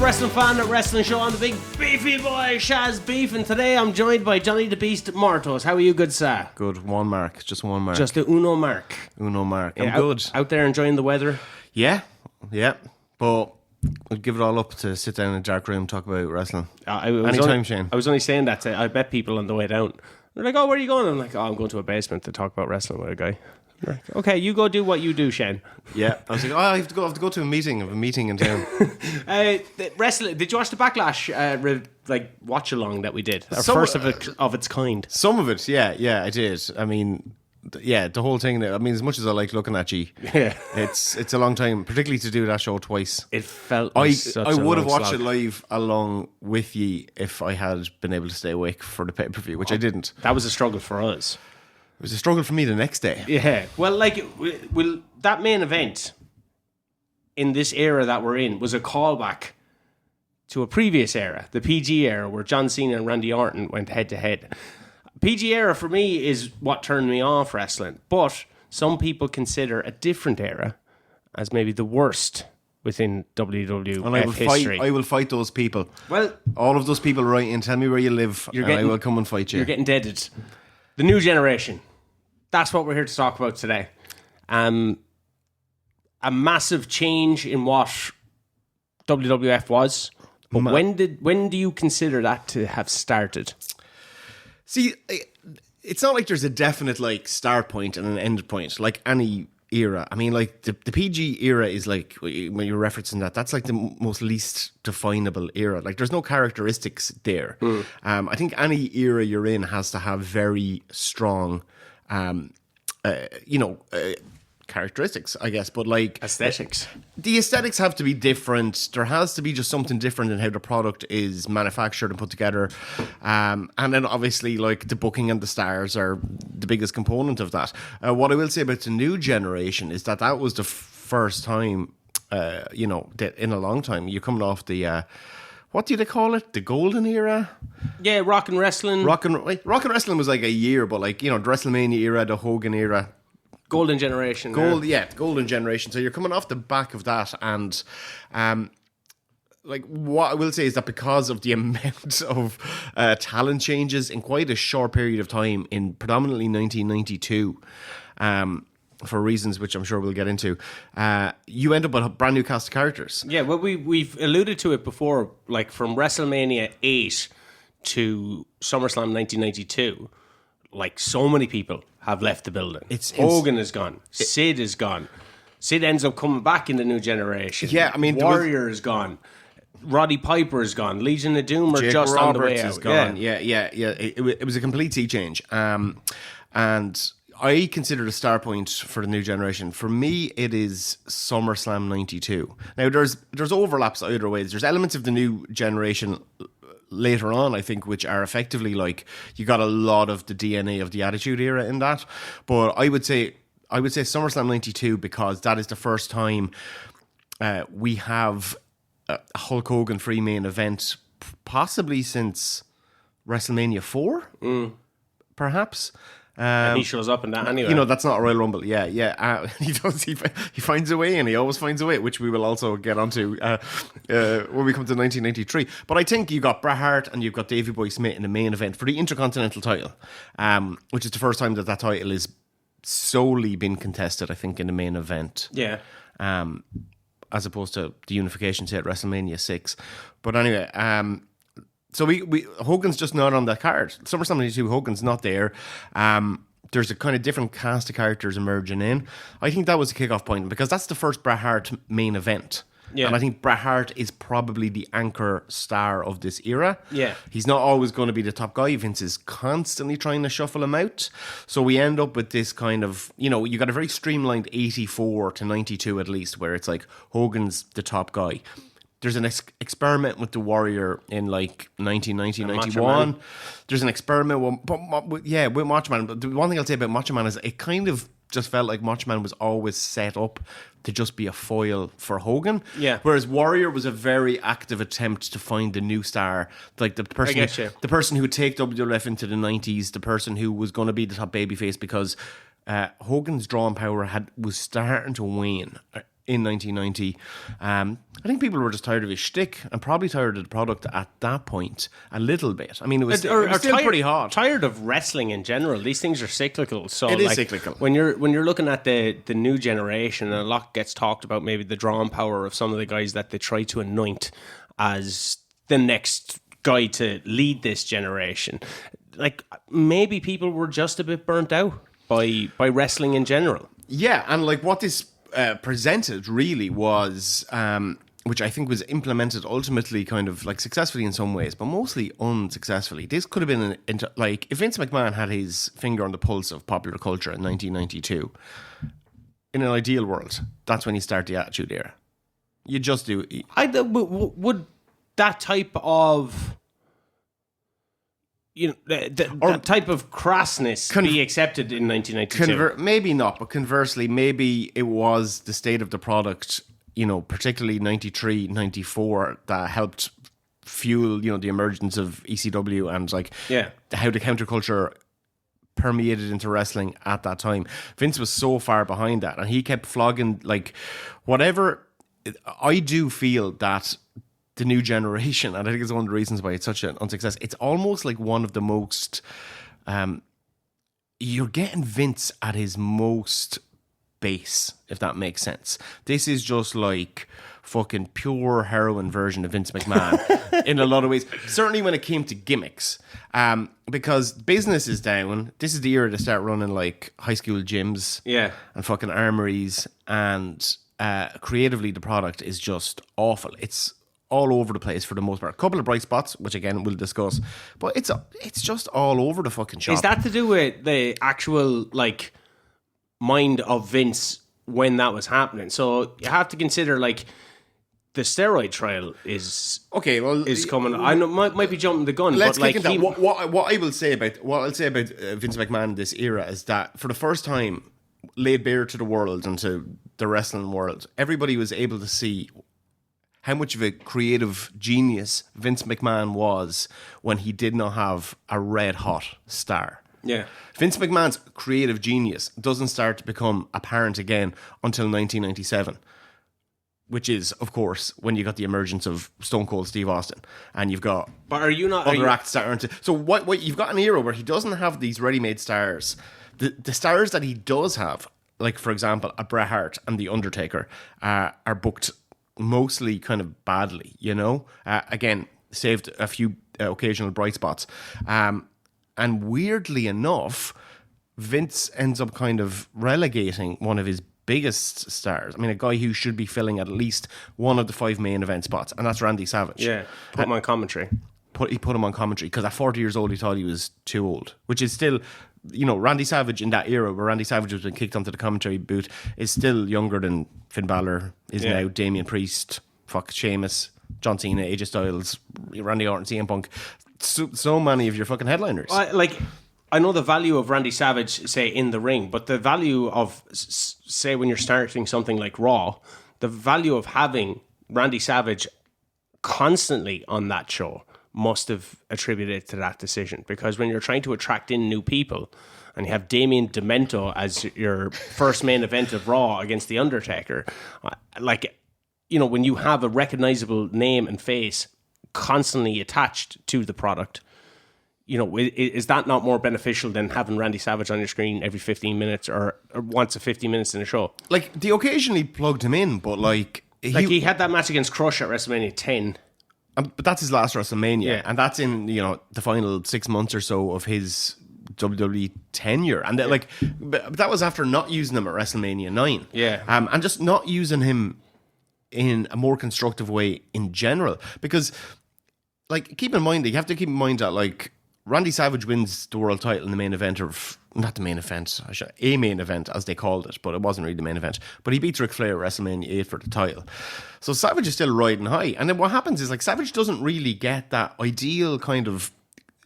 Wrestling Fan at Wrestling Show. I'm the big beefy boy, Shaz Beef, and today I'm joined by Johnny the Beast Mortos. How are you, good sir? Good, one mark, just one mark. Just the uno mark. Uno mark. I'm Yeah, good. Out there enjoying the weather? Yeah, but I'd give it all up to sit down in a dark room, talk about wrestling. Anytime, Shane. I was only saying that I bet people on the way down. They're like, oh, where are you going? I'm like, oh, I'm going to a basement to talk about wrestling with a guy. Like, okay, you go do what you do, Shane. Yeah, I was like, I have to go to a meeting. I have a meeting in town. Wrestling. Did you watch the Backlash watch along that we did? Our first of its kind. Some of it, yeah, I did. I mean, yeah, the whole thing. I mean, as much as I like looking at you, yeah, it's a long time, particularly to do that show twice. It felt. I would have watched it live along with you if I had been able to stay awake for the pay per view, which I didn't. That was a struggle for us. It was a struggle for me the next day. Yeah. Well, that main event in this era that we're in was a callback to a previous era, the PG era, where John Cena and Randy Orton went head to head. PG era for me is what turned me off wrestling, but some people consider a different era as maybe the worst within WWF history. I will fight those people. Well, all of those people write in, tell me where you live, I will come and fight you. You're getting deaded. The new generation. That's what we're here to talk about today. A massive change in what WWF was. But when do you consider that to have started? See, it's not like there's a definite start point and an end point, like any era. I mean, the PG era is when you're referencing that's the most least definable era. There's no characteristics there. I think any era you're in has to have very strong characteristics, I guess, but aesthetics. The aesthetics have to be different. There has to be just something different in how the product is manufactured and put together. And then obviously the booking and the stars are the biggest component of that. What I will say about the new generation is that was the first time, that in a long time, you're coming off the what do they call it? The golden era? Yeah, rock and wrestling. Rock and wrestling was a year, but the WrestleMania era, the Hogan era. Golden generation. Golden generation. So you're coming off the back of that, and what I will say is that because of the amount of talent changes in quite a short period of time, in predominantly 1992, for reasons which I'm sure we'll get into, you end up with a brand new cast of characters. Yeah, well, we've alluded to it before, from WrestleMania 8 to SummerSlam 1992, so many people have left the building. Hogan is gone. Sid is gone. Sid ends up coming back in the new generation. Yeah, I mean, Warrior is gone. Roddy Piper is gone. Legion of Doom are Jake just Roberts on the way out. Is gone. Yeah. It was a complete sea change. And I consider the start point for the new generation. For me, it is SummerSlam 92. Now, there's overlaps either ways. There's elements of the new generation later on, I think, which are effectively you got a lot of the DNA of the Attitude Era in that. But I would say SummerSlam 92 because that is the first time we have a Hulk Hogan free main event, possibly since WrestleMania 4, perhaps. And he shows up in that anyway. That's not a Royal Rumble. Yeah. He does. He finds a way, and he always finds a way, which we will also get onto when we come to 1993. But I think you got Bret Hart and you've got Davey Boy Smith in the main event for the Intercontinental title, which is the first time that title is solely been contested, I think, in the main event. Yeah. As opposed to the unification at WrestleMania 6. But anyway, so we Hogan's just not on that card. SummerSlam 92, Hogan's not there. There's a kind of different cast of characters emerging in. I think that was a kickoff point because that's the first Bret Hart main event. Yeah. And I think Bret Hart is probably the anchor star of this era. Yeah. He's not always going to be the top guy. Vince is constantly trying to shuffle him out. So we end up with this kind of, you got a very streamlined 84 to 92 at least, where it's Hogan's the top guy. There's an experiment with the Warrior in 1990, 91. There's an experiment with Macho Man. But the one thing I'll say about Macho Man is it kind of just felt like Macho Man was always set up to just be a foil for Hogan. Yeah. Whereas Warrior was a very active attempt to find the new star, the person who would take WWF into the 90s, the person who was going to be the top babyface, because Hogan's drawing power was starting to wane in 1990. I think people were just tired of his shtick and probably tired of the product at that point a little bit. I mean, it was still pretty hot. Tired of wrestling in general. These things are cyclical. So it is cyclical. When you're looking at the new generation, and a lot gets talked about maybe the drawing power of some of the guys that they try to anoint as the next guy to lead this generation. Like, maybe people were just a bit burnt out by wrestling in general. Yeah, and like what this presented really was, which I think was implemented ultimately kind of like successfully in some ways, but mostly unsuccessfully. This could have been like if Vince McMahon had his finger on the pulse of popular culture in 1992, in an ideal world, that's when you start the Attitude Era. You just do. Would that type of that type of crassness be accepted in 1992? Maybe not, but conversely, maybe it was the state of the product, particularly 93, 94, that helped fuel, the emergence of ECW and how the counterculture permeated into wrestling at that time. Vince was so far behind that, and he kept flogging whatever. I do feel that the new generation, and I think it's one of the reasons why it's such an unsuccess, it's almost like one of the most you're getting Vince at his most base, if that makes sense. This is just like fucking pure heroin version of Vince McMahon in a lot of ways, certainly when it came to gimmicks, because business is down. This is the era to start running like high school gyms and fucking armories, and creatively the product is just awful. It's all over the place for the most part. A couple of bright spots, which again we'll discuss, but it's just all over the fucking shop. Is that to do with the actual mind of Vince when that was happening? So you have to consider the steroid trial is coming. I know might be jumping the gun. Let's kick into that. What I'll say about Vince McMahon in this era is that for the first time laid bare to the world and to the wrestling world, everybody was able to see how much of a creative genius Vince McMahon was when he did not have a red-hot star. Yeah. Vince McMahon's creative genius doesn't start to become apparent again until 1997, which is, of course, when you got the emergence of Stone Cold Steve Austin, and you've got other acts starting to... So what you've got an era where he doesn't have these ready-made stars. The stars that he does have, like, for example, a Bret Hart and The Undertaker, are booked mostly kind of badly, again, saved a few occasional bright spots. And weirdly enough, Vince ends up kind of relegating one of his biggest stars. I mean, a guy who should be filling at least one of the 5 main event spots, and that's Randy Savage. Yeah, put him on commentary. He put him on commentary because at 40 years old, he thought he was too old, which is still... Randy Savage in that era where Randy Savage was been kicked onto the commentary booth is still younger than Finn Balor is now, Damian Priest, Sheamus, John Cena, AJ Styles, Randy Orton, CM Punk. So many of your fucking headliners. I know the value of Randy Savage, say, in the ring, but the value of, say, when you're starting something like Raw, the value of having Randy Savage constantly on that show must have attributed to that decision, because when you're trying to attract in new people and you have Damien Demento as your first main event of Raw against The Undertaker, when you have a recognizable name and face constantly attached to the product, is that not more beneficial than having Randy Savage on your screen every 15 minutes or once a 15 minutes in a show? They occasionally plugged him in, but he had that match against Crush at WrestleMania 10. But that's his last WrestleMania, and that's in the final 6 months or so of his WWE tenure, and but that was after not using him at WrestleMania 9, and just not using him in a more constructive way in general, because you have to keep in mind that Randy Savage wins the world title in the main event of... Not the main event, a main event, as they called it, but it wasn't really the main event. But he beats Ric Flair at WrestleMania 8 for the title. So Savage is still riding high. And then what happens is, Savage doesn't really get that ideal kind of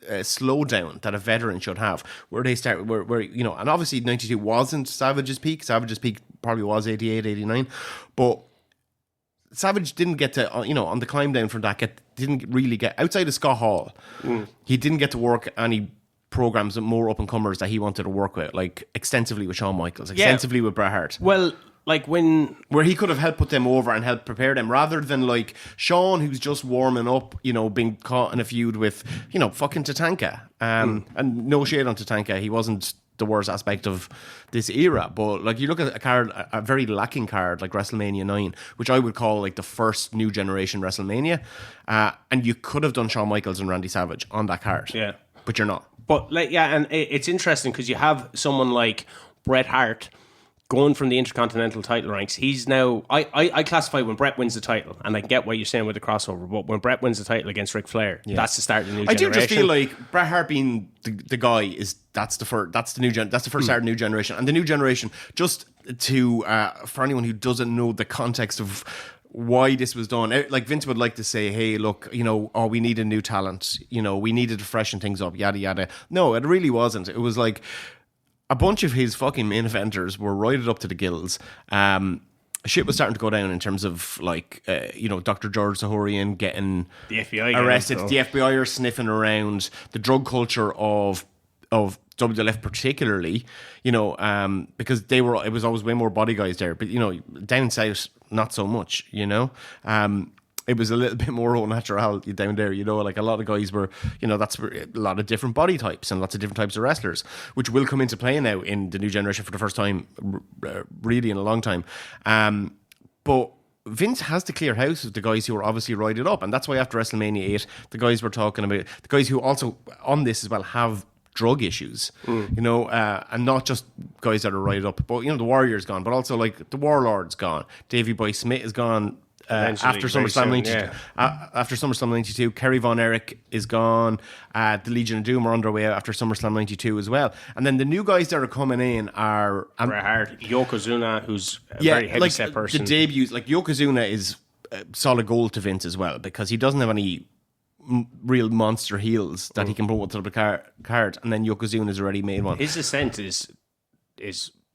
slowdown that a veteran should have, where they start, where and obviously 92 wasn't Savage's peak. Savage's peak probably was 88, 89. But Savage didn't get to, on the climb down from that, didn't really get, outside of Scott Hall, he didn't get to work any programs with more up-and-comers that he wanted to work with, extensively with Shawn Michaels, extensively with Bret Hart. Well, like when where he could have helped put them over and helped prepare them, rather than like Sean, who's just warming up, being caught in a feud with, fucking Tatanka. And no shade on Tatanka, he wasn't the worst aspect of this era, but like you look at a very lacking card like WrestleMania 9, which I would call like the first new generation WrestleMania, and you could have done Shawn Michaels and Randy Savage on that card, but you're not. But and it's interesting because you have someone like Bret Hart going from the Intercontinental title ranks. He's now, I classify when Bret wins the title, and I get what you're saying with the crossover, but when Bret wins the title against Ric Flair, that's the start of the new generation. I do just feel like Bret Hart being the guy that's the first start of the new generation. And the new generation, just to for anyone who doesn't know the context of why this was done, like Vince would like to say, hey, look, we needed new talent, we needed to freshen things up, yada yada. No, it really wasn't. It was like a bunch of his fucking main eventers were roided up to the gills. Shit was starting to go down in terms of like, Dr. George Zahorian getting the FBI arrested, the FBI are sniffing around, the drug culture of WWF particularly, because it was always way more body guys there, but down south not so much, it was a little bit more au natural down there, like a lot of guys were, that's a lot of different body types and lots of different types of wrestlers, which will come into play now in the new generation for the first time, really in a long time. But Vince has to clear house of the guys who are obviously roided up, and that's why after WrestleMania 8, the guys we're talking about, the guys who also on this as well have drug issues, and not just guys that are roided up, but the Warrior's gone, but also like the Warlord's gone, Davey Boy Smith is gone. After SummerSlam 92, after SummerSlam 92, Kerry Von Erich is gone. The Legion of Doom are underway after SummerSlam 92 as well. And then the new guys that are coming in are Bret Hart, Yokozuna, who's a very heavy set person. The debuts, like Yokozuna is solid gold to Vince as well, because he doesn't have any real monster heels that he can put to the card. And then Yokozuna's already made one. His ascent is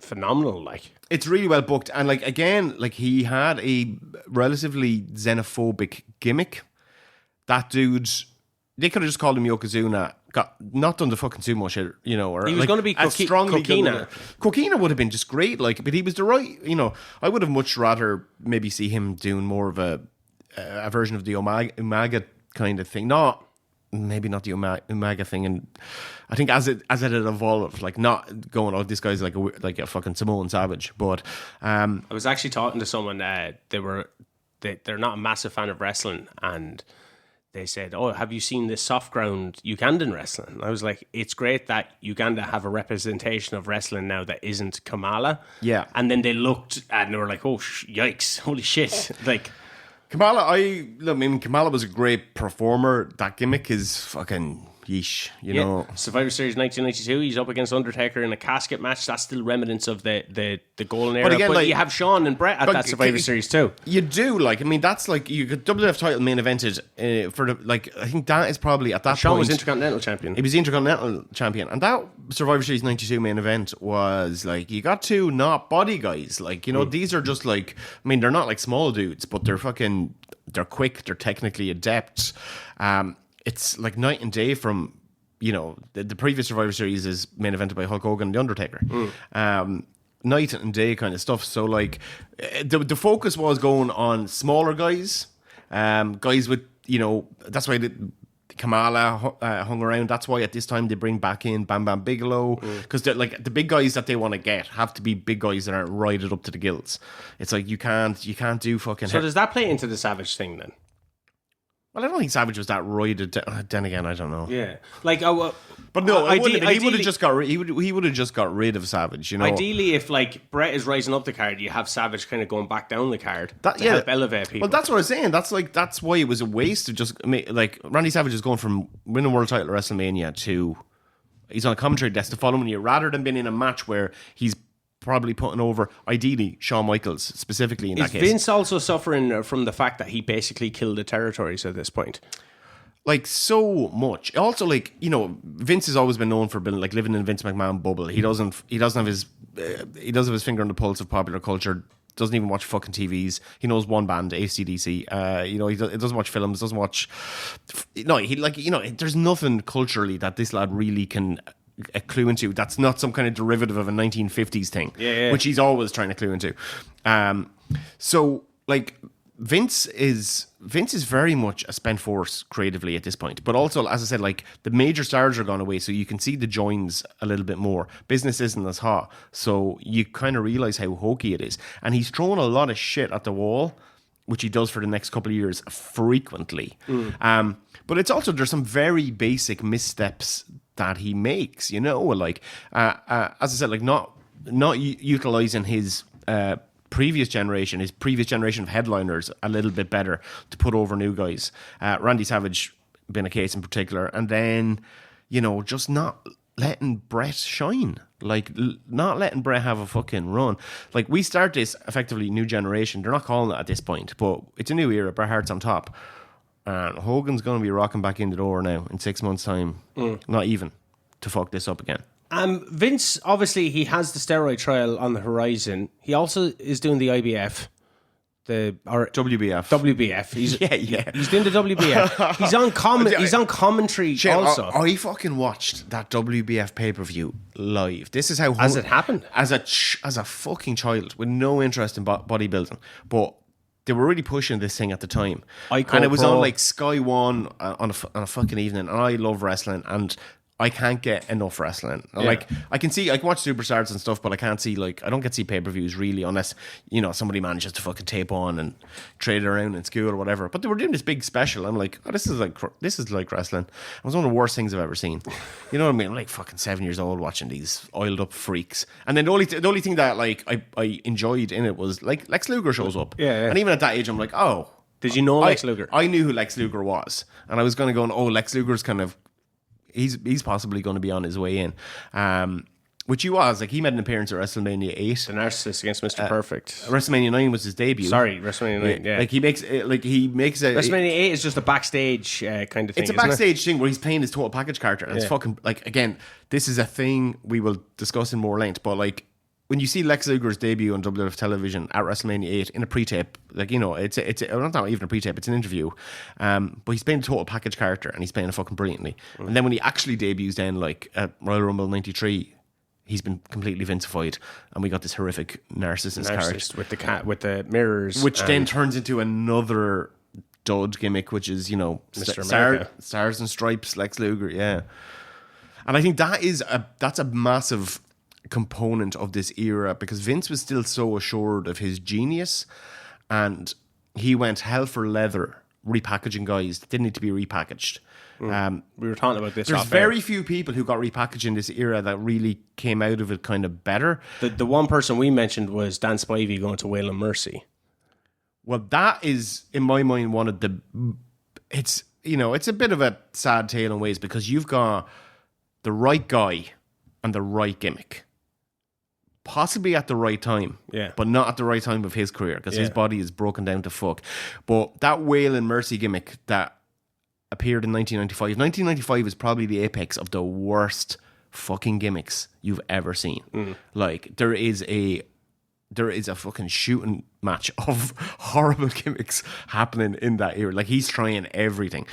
phenomenal. Like, it's really well booked, and like again, like he had a relatively xenophobic gimmick. That dude, they could have just called him Yokozuna. Got not done the fucking sumo shit, or he was going to be Coquina. Coquina would have been just great, like, but he was the right, I would have much rather maybe see him doing more of a version of the Umaga kind of thing. Maybe not the Umaga thing, and I think as it had evolved, like not going, this guy's like a fucking Samoan Savage. But I was actually talking to someone, they're not a massive fan of wrestling, and they said, "Oh, have you seen this soft ground Ugandan wrestling?" And I was like, "It's great that Uganda have a representation of wrestling now that isn't Kamala." Yeah, and then they looked and they were like, "Oh, yikes, holy shit!" Like. Kamala, Kamala was a great performer. That gimmick is fucking yeesh, Survivor Series 1992, he's up against Undertaker in a casket match. That's still remnants of the golden era. But again, but you have Shawn and Bret at that Survivor Series too. You do, that's like you got WWF title main evented for the, I think that is probably at that Shawn point. was Intercontinental Champion. He was the Intercontinental Champion, and that Survivor Series 92 main event was like, you got two not body guys, these are just like, they're not like small dudes, but they're quick, they're technically adept. It's like night and day from, the previous Survivor Series is main evented by Hulk Hogan and The Undertaker. Night and day kind of stuff. So like the focus was going on smaller guys, guys with, that's why Kamala hung around. That's why at this time they bring back in Bam Bam Bigelow, because like the big guys that they want to get have to be big guys that aren't roided up to the gills. It's like you can't do fucking. So does that play into the Savage thing then? Well, I don't think Savage was that roided. Then again, I don't know. Yeah, but no, he would have just got rid of Savage. Ideally, if like Bret is rising up the card, you have Savage kind of going back down the card to help elevate people. Well, that's what I was saying. That's why it was a waste to just like Randy Savage is going from winning world title at WrestleMania to he's on a commentary desk the following year, rather than being in a match where he's probably putting over, ideally, Shawn Michaels specifically in that case. Is Vince also suffering from the fact that he basically killed the territories at this point? Like, so much. Also, like, Vince has always been known for being like living in Vince McMahon bubble. He doesn't have his finger on the pulse of popular culture. Doesn't even watch fucking TVs. He knows one band, AC/DC. He doesn't watch films. Doesn't watch. There's nothing culturally that this lad really can a clue into. That's not some kind of derivative of a 1950s thing, which he's always trying to clue into. So like Vince is very much a spent force creatively at this point, but also, as I said, like the major stars are gone away, so you can see the joins a little bit more. Business isn't as hot, so you kind of realize how hokey it is. And he's thrown a lot of shit at the wall, which he does for the next couple of years frequently. But it's also, there's some very basic missteps that he makes, you know, like as I said, like not utilizing his previous generation of headliners a little bit better to put over new guys. Randy Savage been a case in particular, and then, you know, just not letting Brett shine, like not letting Brett have a fucking run. Like, we start this effectively new generation. They're not calling it at this point, but it's a new era. Bret Hart's on top, and Hogan's going to be rocking back in the door now in 6 months' time. Not even to fuck this up again. Vince, obviously, he has the steroid trial on the horizon. He also is doing the IBF, WBF. He's doing the WBF. He's on commentary also. I fucking watched that WBF pay-per-view live. This is how it happened. As a fucking child with no interest in bodybuilding, but they were really pushing this thing at the time, and it was on like Sky One on a fucking evening. And I love wrestling, and I can't get enough wrestling. Yeah. Like, I can watch Superstars and stuff, but I can't see, like, I don't get to see pay-per-views really, unless, you know, somebody manages to fucking tape on and trade it around in school or whatever. But they were doing this big special. I'm like, oh, this is like wrestling. It was one of the worst things I've ever seen. You know what I mean? I'm like fucking 7 years old watching these oiled up freaks. And then the only thing that, like, I enjoyed in it was, like, Lex Luger shows up. Yeah. And even at that age, I'm like, oh. Did you know Lex Luger? I knew who Lex Luger was. And I was going to go, oh, Lex Luger's kind of, he's possibly going to be on his way in, which he was. Like, he made an appearance at WrestleMania 8, the Narcissist against Mr. Perfect. WrestleMania 9 was his debut. Sorry, WrestleMania 9. Yeah, like he makes a WrestleMania 8 is just a backstage kind of thing. It's a backstage thing where he's playing his total package character, and it's fucking, like, again, this is a thing we will discuss in more length, but like, when you see Lex Luger's debut on WWF television at WrestleMania 8 in a pre-tape, like, you know, it's not even a pre-tape, it's an interview. But he's playing a total package character, and he's playing it fucking brilliantly. And then when he actually debuts then, like, at Royal Rumble 93, he's been completely Vincified, and we got this horrific narcissist character. With the cat, with the mirrors. Which then turns into another dud gimmick, which is, you know, Stars and Stripes, Lex Luger, yeah. And I think that's a massive component of this era, because Vince was still so assured of his genius, and he went hell for leather repackaging guys that didn't need to be repackaged. We were talking about this. There's very few people who got repackaged in this era that really came out of it kind of better. The one person we mentioned was Dan Spivey going to Waylon Mercy. Well, that is, in my mind, one of the... It's, you know, it's a bit of a sad tale in ways, because you've got the right guy and the right gimmick. Possibly at the right time, but not at the right time of his career, because his body is broken down to fuck. But that Waylon Mercy gimmick that appeared in 1995, 1995 is probably the apex of the worst fucking gimmicks you've ever seen. Like, there is a fucking shooting match of horrible gimmicks happening in that era. Like, he's trying everything.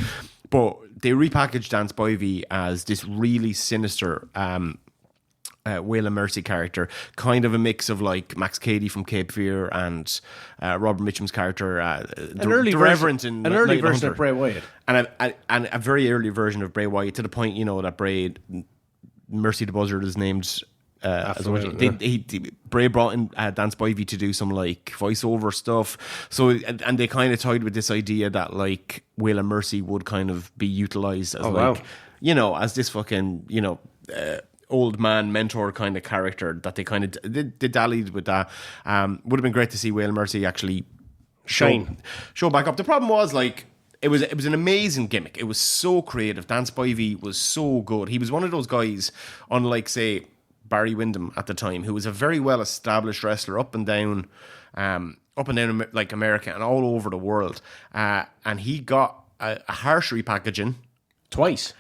But they repackaged Dan Spivey as this really sinister Waylon Mercy character, kind of a mix of like Max Cady from Cape Fear and Robert Mitchum's character, an early version of Bray Wyatt, and a very early version of Bray Wyatt, to the point, you know, that Mercy the Buzzard is named. Bray brought in Dan Spivey to do some like voiceover stuff, so and they kind of tied with this idea that like Waylon Mercy would kind of be utilized as you know, as this fucking, you know, old man mentor kind of character, that they kind of they dallied with that. Would have been great to see Waylon Mercy actually show back up. The problem was, like, it was an amazing gimmick. It was so creative. Dan Spivey was so good. He was one of those guys, unlike, say, Barry Windham at the time, who was a very well established wrestler up and down like America and all over the world. And he got a harsh repackaging twice.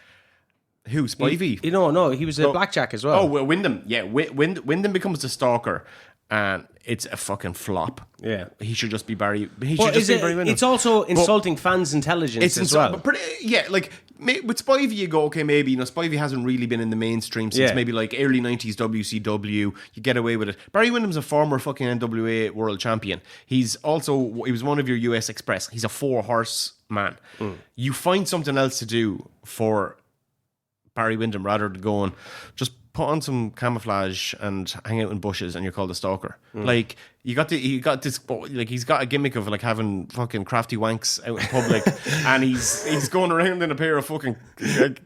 Who, Spivey? No, he was a blackjack as well. Oh, well, Windham. Yeah, Windham becomes the stalker, and it's a fucking flop. Yeah. He should just be Barry. He Well, should just be Barry Windham. it's also insulting fans' intelligence as well. But like with Spivey, you go, okay, maybe, Spivey hasn't really been in the mainstream since maybe like early 90s WCW. You get away with it. Barry Windham's a former fucking NWA world champion. He was one of your US Express. He's a 4-horse man. You find something else to do for Barry Windham rather than going, just put on some camouflage and hang out in bushes and you're called a stalker. Like, he got this, like, he's got a gimmick of like having fucking crafty wanks out in public and he's going around in a pair of fucking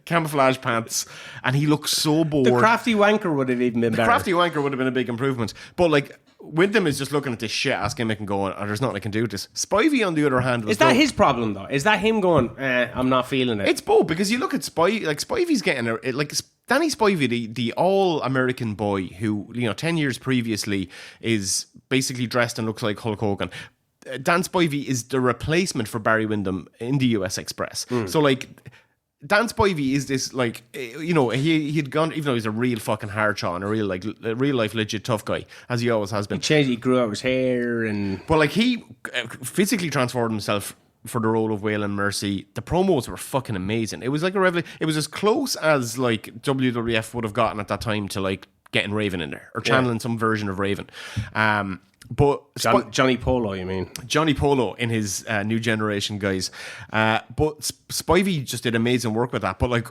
camouflage pants and he looks so bored. The crafty wanker would have even been better. The crafty wanker would have been a big improvement. But like, Windham is just looking at this shit ass gimmick and going, there's nothing I can do with this. Spivey, on the other hand, is that his problem though? Is that him going, I'm not feeling it? It's both, because you look at Spivey, like Spivey's getting like Danny Spivey, the all-American boy who 10 years previously is basically dressed and looks like Hulk Hogan. Dan Spivey is the replacement for Barry Windham in the US Express. So like, Dan Spivey is this, like, he'd gone, even though he's a real fucking hardshot and a real life legit tough guy, as he always has been. He grew out his hair and... But like, he physically transformed himself for the role of Waylon Mercy. The promos were fucking amazing. It was like a revelation. It was as close as like WWF would have gotten at that time to like getting Raven in there or channeling some version of Raven. But Johnny Polo, you mean? Johnny Polo in his New Generation guys. But Spivey just did amazing work with that. But like,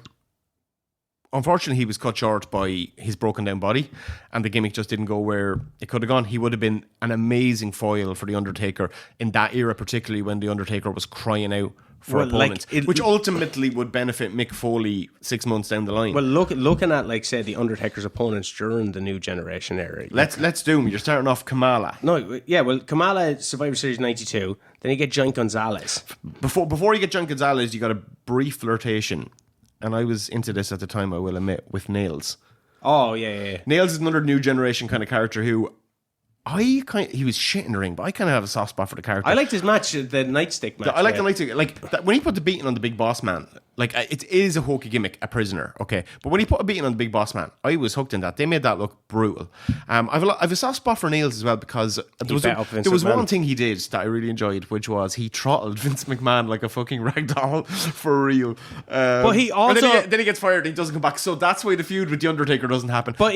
unfortunately, he was cut short by his broken down body, and the gimmick just didn't go where it could have gone. He would have been an amazing foil for The Undertaker in that era, particularly when The Undertaker was crying out for opponents, which ultimately would benefit Mick Foley 6 months down the line. Well, looking at, like, say, The Undertaker's opponents during the New Generation era. Let's do them. You're starting off Kamala. No, yeah, well, Kamala, Survivor Series 92. Then you get Giant Gonzalez. Before you get Giant Gonzalez, you got a brief flirtation. And I was into this at the time, I will admit, with Nails. Oh, yeah. Nails is another New Generation kind of character who he was shit in the ring, but I kind of have a soft spot for the character. I liked his match, the nightstick match. I like the nightstick. Like, when he put the beating on the Big Boss Man, like, it is a hokey gimmick, a prisoner, okay? But when he put a beating on the Big Boss Man, I was hooked in that. They made that look brutal. I've a soft spot for Nails as well, because there was one thing he did that I really enjoyed, which was he throttled Vince McMahon like a fucking ragdoll for real. But he also... Then he gets fired and he doesn't come back. So that's why the feud with The Undertaker doesn't happen. But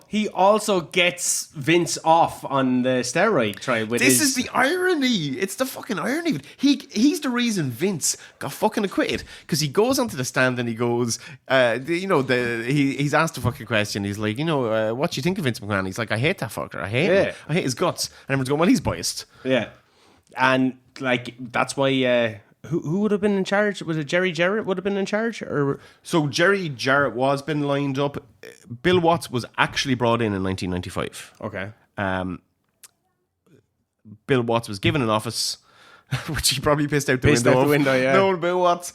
he also gets Vince off on the steroid trial. This is the irony. It's the fucking irony. He's the reason Vince got fucking acquitted, because he goes onto the stand and he goes, he's asked a fucking question. He's like, what do you think of Vince McMahon? He's like, I hate that fucker. I hate him. I hate his guts. And everyone's going, well, he's biased. Yeah. And like, that's why, who would have been in charge? Was it Jerry Jarrett would have been in charge? So Jerry Jarrett was been lined up. Bill Watts was actually brought in 1995. Okay. Bill Watts was given an office, which he probably pissed out the window. Yeah. No, Bill Watts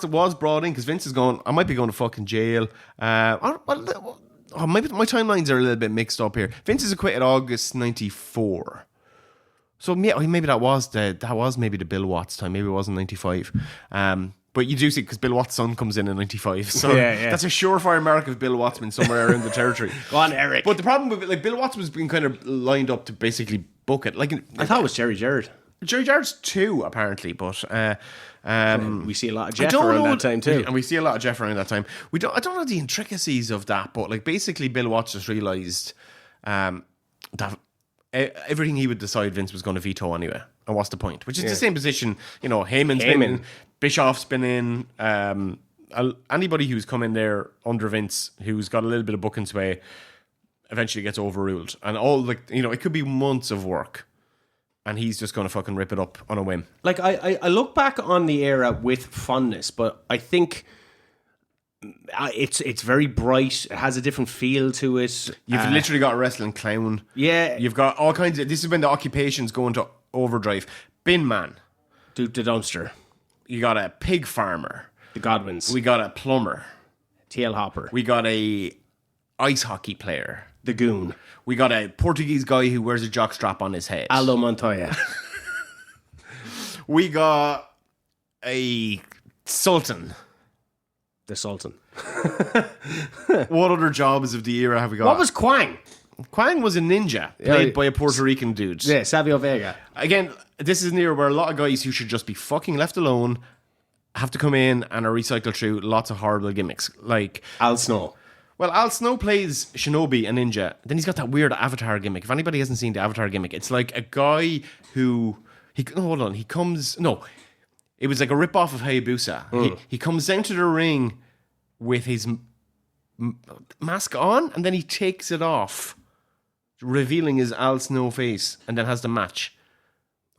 was brought in because Vince is going, I might be going to fucking jail. Maybe my timelines are a little bit mixed up here. Vince is acquitted August 94. So maybe that was maybe the Bill Watts time. Maybe it was in 95. But you do see, because Bill Watts' son comes in 95. So that's a surefire mark of Bill Watts been somewhere around the territory. Go on, Eric. But the problem with it, like, Bill Watts was being kind of lined up to basically book it. Like, I thought it was Jerry Jarrett. Jerry Jarrett's too, apparently, but we see a lot of Jeff around that time too. And we see a lot of Jeff around that time. I don't know the intricacies of that, but like, basically Bill Watts just realised that everything he would decide Vince was going to veto anyway. And what's the point? Which is the same position, Heyman's been in, Bischoff's been in, anybody who's come in there under Vince who's got a little bit of booking sway eventually gets overruled. And all, like, it could be months of work, and he's just going to fucking rip it up on a whim. Like, I look back on the era with fondness, but I think it's very bright. It has a different feel to it. You've literally got a wrestling clown. Yeah. You've got all kinds of... This is when the occupations go into overdrive. Bin man. Duke the dumpster. You got a pig farmer. The Godwins. We got a plumber. TL Hopper. We got a ice hockey player. The Goon. We got a Portuguese guy who wears a jockstrap on his head. Aldo Montoya. We got a sultan. The Sultan. What other jobs of the era have we got? What was Quang? Kwang was a ninja played by a Puerto Rican dude. Yeah, Savio Vega. Again, this is an era where a lot of guys who should just be fucking left alone have to come in and are recycled through lots of horrible gimmicks. Like Al Snow. Well, Al Snow plays Shinobi, a ninja. Then he's got that weird Avatar gimmick. If anybody hasn't seen the Avatar gimmick, it's like a guy who... hold on. He comes... No. It was like a rip-off of Hayabusa. He comes down to the ring with his mask on, and then he takes it off, revealing his Al Snow face, and then has the match.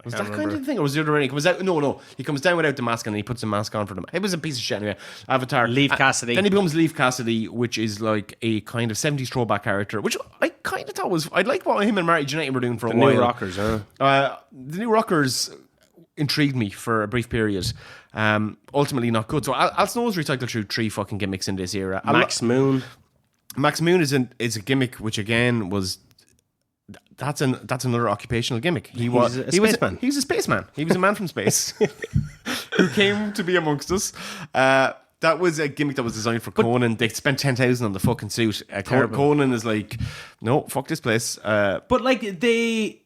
Was that kind of thing? Or was the other ring? No. He comes down without the mask and he puts the mask on for them. It was a piece of shit anyway. Avatar. Leaf Cassidy. Then he becomes Leaf Cassidy, which is like a kind of 70s throwback character, which I kind of thought was... I like what him and Marty Jannetty were doing for a while. The New Rockers, huh? The New Rockers intrigued me for a brief period. Ultimately not good. So Al Snow was recycled through 3 fucking gimmicks in this era. Max Moon. Max Moon is a gimmick which again was... That's another occupational gimmick. He was a spaceman. He was a spaceman. He was a man from space who came to be amongst us. That was a gimmick that was designed for Conan. They spent 10,000 on the fucking suit. Conan is like, no, fuck this place. But like they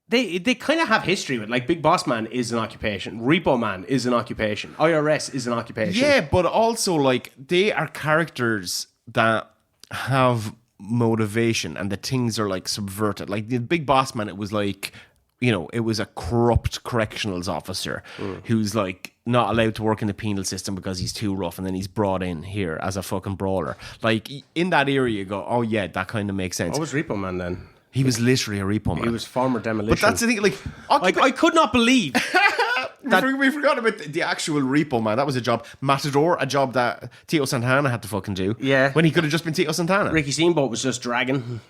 kind of have history with, like, Big Boss Man is an occupation, Repo Man is an occupation, IRS is an occupation. Yeah, but also like they are characters that have motivation and the things are like subverted. Like the Big Boss Man, it was like, you know, it was a corrupt correctionals officer who's like not allowed to work in the penal system because he's too rough, and then he's brought in here as a fucking brawler. Like in that era you go, oh yeah, that kind of makes sense. What was Repo Man then? He was literally a repo man. He was former demolition. But that's the thing, like I could not believe we forgot about the actual repo man. That was a job. Matador, a job that Tito Santana had to fucking do. Yeah. When he could have just been Tito Santana. Ricky Steamboat was just dragging.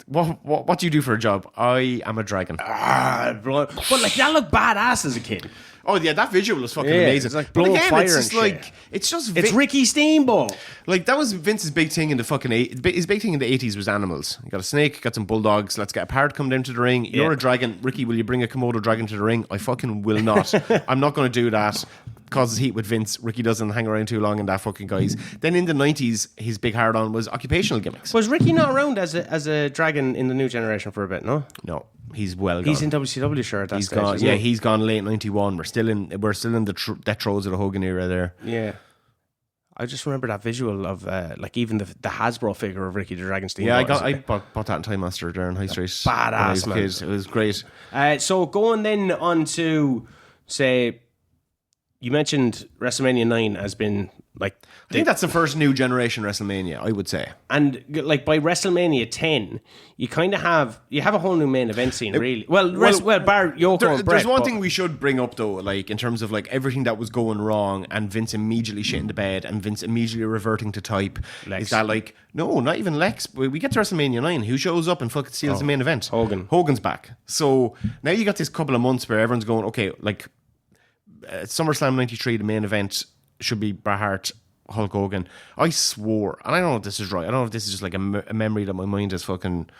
What do you do for a job? I am a dragon. But like that looked badass as a kid. Oh yeah, that visual was fucking amazing. It's like blowing fire it's just and like shit. It's Ricky Steamboat. Like that was Vince's big thing in the fucking his big thing in the 80s was animals. You got a snake, got some bulldogs. Let's get a parrot come down to the ring. You're a dragon, Ricky. Will you bring a Komodo dragon to the ring? I fucking will not. I'm not going to do that. Causes heat with Vince. Ricky doesn't hang around too long in that fucking guys. Then in the 90s, his big hard on was occupational gimmicks. Was Ricky not around as a dragon in the New Generation for a bit? No, he's well gone. He's in WCW shirt. He's gone. Yeah, he's gone late 91. We're still in the death throes of the Hogan era there. Yeah. I just remember that visual of like even the Hasbro figure of Ricky the Dragon Steamboat. Yeah, I bought that in Time Master there in High Street. Badass, man. It was great. So going then on to, say, you mentioned WrestleMania 9 has been like... I think that's the first New Generation WrestleMania, I would say. And like by WrestleMania 10, you kind of have a whole new main event scene, really. Well, bar Yoko and Brett. There's one thing we should bring up though, like in terms of like everything that was going wrong and Vince immediately shitting the bed and Vince immediately reverting to type. Lex. Is that like, no, not even Lex. We get to WrestleMania 9. Who shows up and fucking steals the main event? Hogan's back. So now you got this couple of months where everyone's going, okay, like SummerSlam 93, the main event should be Bret Hart, Hulk Hogan. I swore, and I don't know if this is right. I don't know if this is just like a memory that my mind has fucking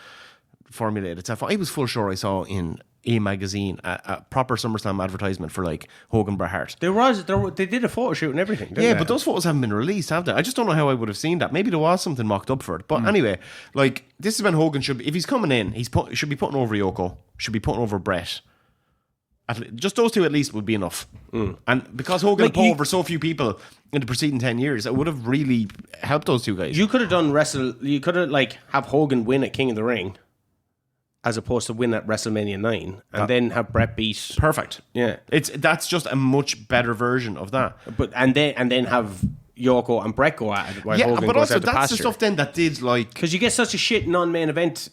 formulated itself. I was full sure I saw in a magazine a proper SummerSlam advertisement for like Hogan Bret Hart. They did a photo shoot and everything. Didn't they? But those photos haven't been released, have they? I just don't know how I would have seen that. Maybe there was something mocked up for it. But anyway, like this is when Hogan should be, if he's coming in, should be putting over Yoko, should be putting over Bret. Just those two at least would be enough. And because Hogan had put over so few people in the preceding 10 years, it would have really helped those two guys. You could have you could have like have Hogan win at King of the Ring as opposed to win at WrestleMania 9 and then have Bret beat. Perfect. Yeah. That's just a much better version of that. But and then have Yoko and Bret go at it while Hogan but goes also out the that's pasture. the stuff then that did like, because you get such a shit non-main event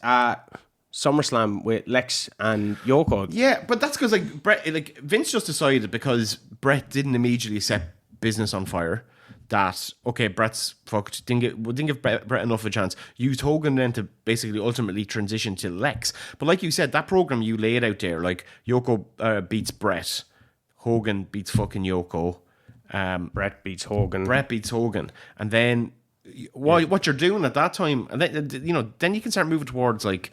SummerSlam with Lex and Yoko. Yeah, but that's because like Bret, like Vince just decided because Bret didn't immediately set business on fire that okay, Bret's fucked. Didn't give Bret enough of a chance. Used Hogan then to basically ultimately transition to Lex. But like you said, that program you laid out there, like Yoko beats Bret, Hogan beats fucking Yoko, Bret beats Hogan, and then what you're doing at that time, and then, you know, then you can start moving towards like